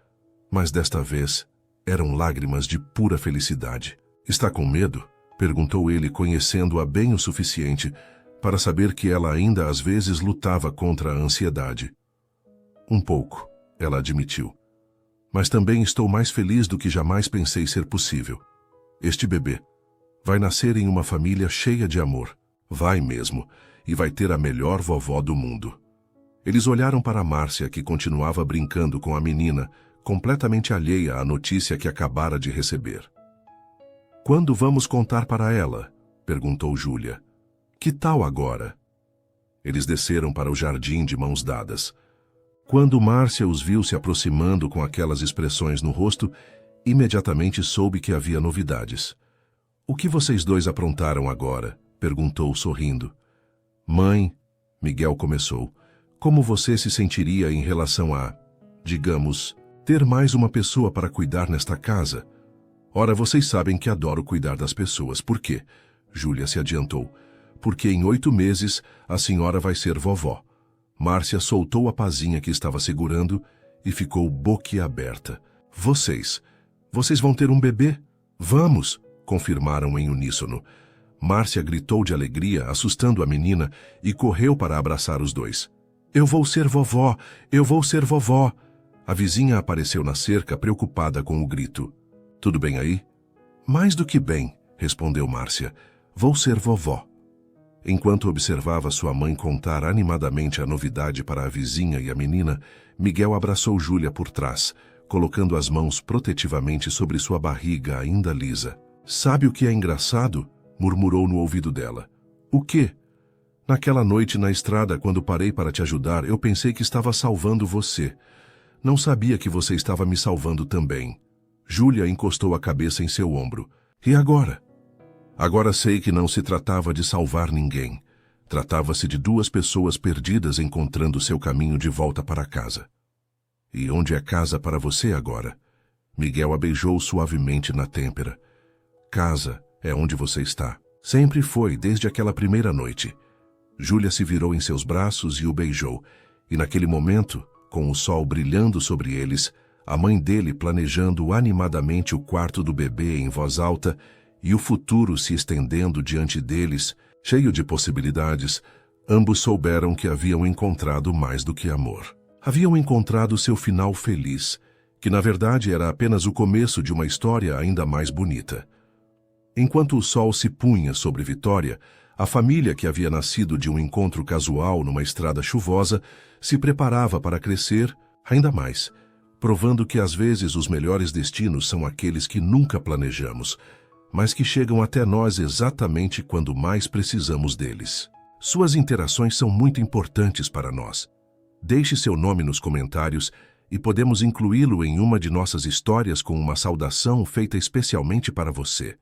mas desta vez eram lágrimas de pura felicidade. Está com medo? Perguntou ele, conhecendo-a bem o suficiente para saber que ela ainda às vezes lutava contra a ansiedade. Um pouco, ela admitiu. Mas também estou mais feliz do que jamais pensei ser possível. Este bebê vai nascer em uma família cheia de amor. Vai mesmo. e vai ter a melhor vovó do mundo. Eles olharam para Márcia, que continuava brincando com a menina, completamente alheia à notícia que acabara de receber. Quando vamos contar para ela? Perguntou Júlia. Que tal agora? Eles desceram para o jardim de mãos dadas. Quando Márcia os viu se aproximando com aquelas expressões no rosto, imediatamente soube que havia novidades. O que vocês dois aprontaram agora? Perguntou sorrindo. Mãe, Miguel começou, como você se sentiria em relação a, digamos, ter mais uma pessoa para cuidar nesta casa? Ora, vocês sabem que adoro cuidar das pessoas. Por quê? Júlia se adiantou. Porque em 8 meses a senhora vai ser vovó. Márcia soltou a pazinha que estava segurando e ficou boquiaberta. Vocês vão ter um bebê? Vamos, confirmaram em uníssono. Márcia gritou de alegria, assustando a menina, e correu para abraçar os dois. Eu vou ser vovó! Eu vou ser vovó! A vizinha apareceu na cerca, preocupada com o grito. Tudo bem aí? Mais do que bem, respondeu Márcia. Vou ser vovó. Enquanto observava sua mãe contar animadamente a novidade para a vizinha e a menina, Miguel abraçou Júlia por trás, colocando as mãos protetivamente sobre sua barriga ainda lisa. Sabe o que é engraçado? Murmurou no ouvido dela. O quê? Naquela noite na estrada, quando parei para te ajudar, eu pensei que estava salvando você. Não sabia que você estava me salvando também. Júlia encostou a cabeça em seu ombro. E agora? Agora sei que não se tratava de salvar ninguém. Tratava-se de 2 pessoas perdidas encontrando seu caminho de volta para casa. E onde é casa para você agora? Miguel a beijou suavemente na têmpera. Casa é onde você está. Sempre foi, desde aquela primeira noite. Júlia se virou em seus braços e o beijou. E naquele momento, com o sol brilhando sobre eles, a mãe dele planejando animadamente o quarto do bebê em voz alta e o futuro se estendendo diante deles, cheio de possibilidades, ambos souberam que haviam encontrado mais do que amor. Haviam encontrado seu final feliz, que na verdade era apenas o começo de uma história ainda mais bonita. Enquanto o sol se punha sobre Vitória, a família que havia nascido de um encontro casual numa estrada chuvosa se preparava para crescer ainda mais, provando que às vezes os melhores destinos são aqueles que nunca planejamos, mas que chegam até nós exatamente quando mais precisamos deles. Suas interações são muito importantes para nós. Deixe seu nome nos comentários e podemos incluí-lo em uma de nossas histórias com uma saudação feita especialmente para você.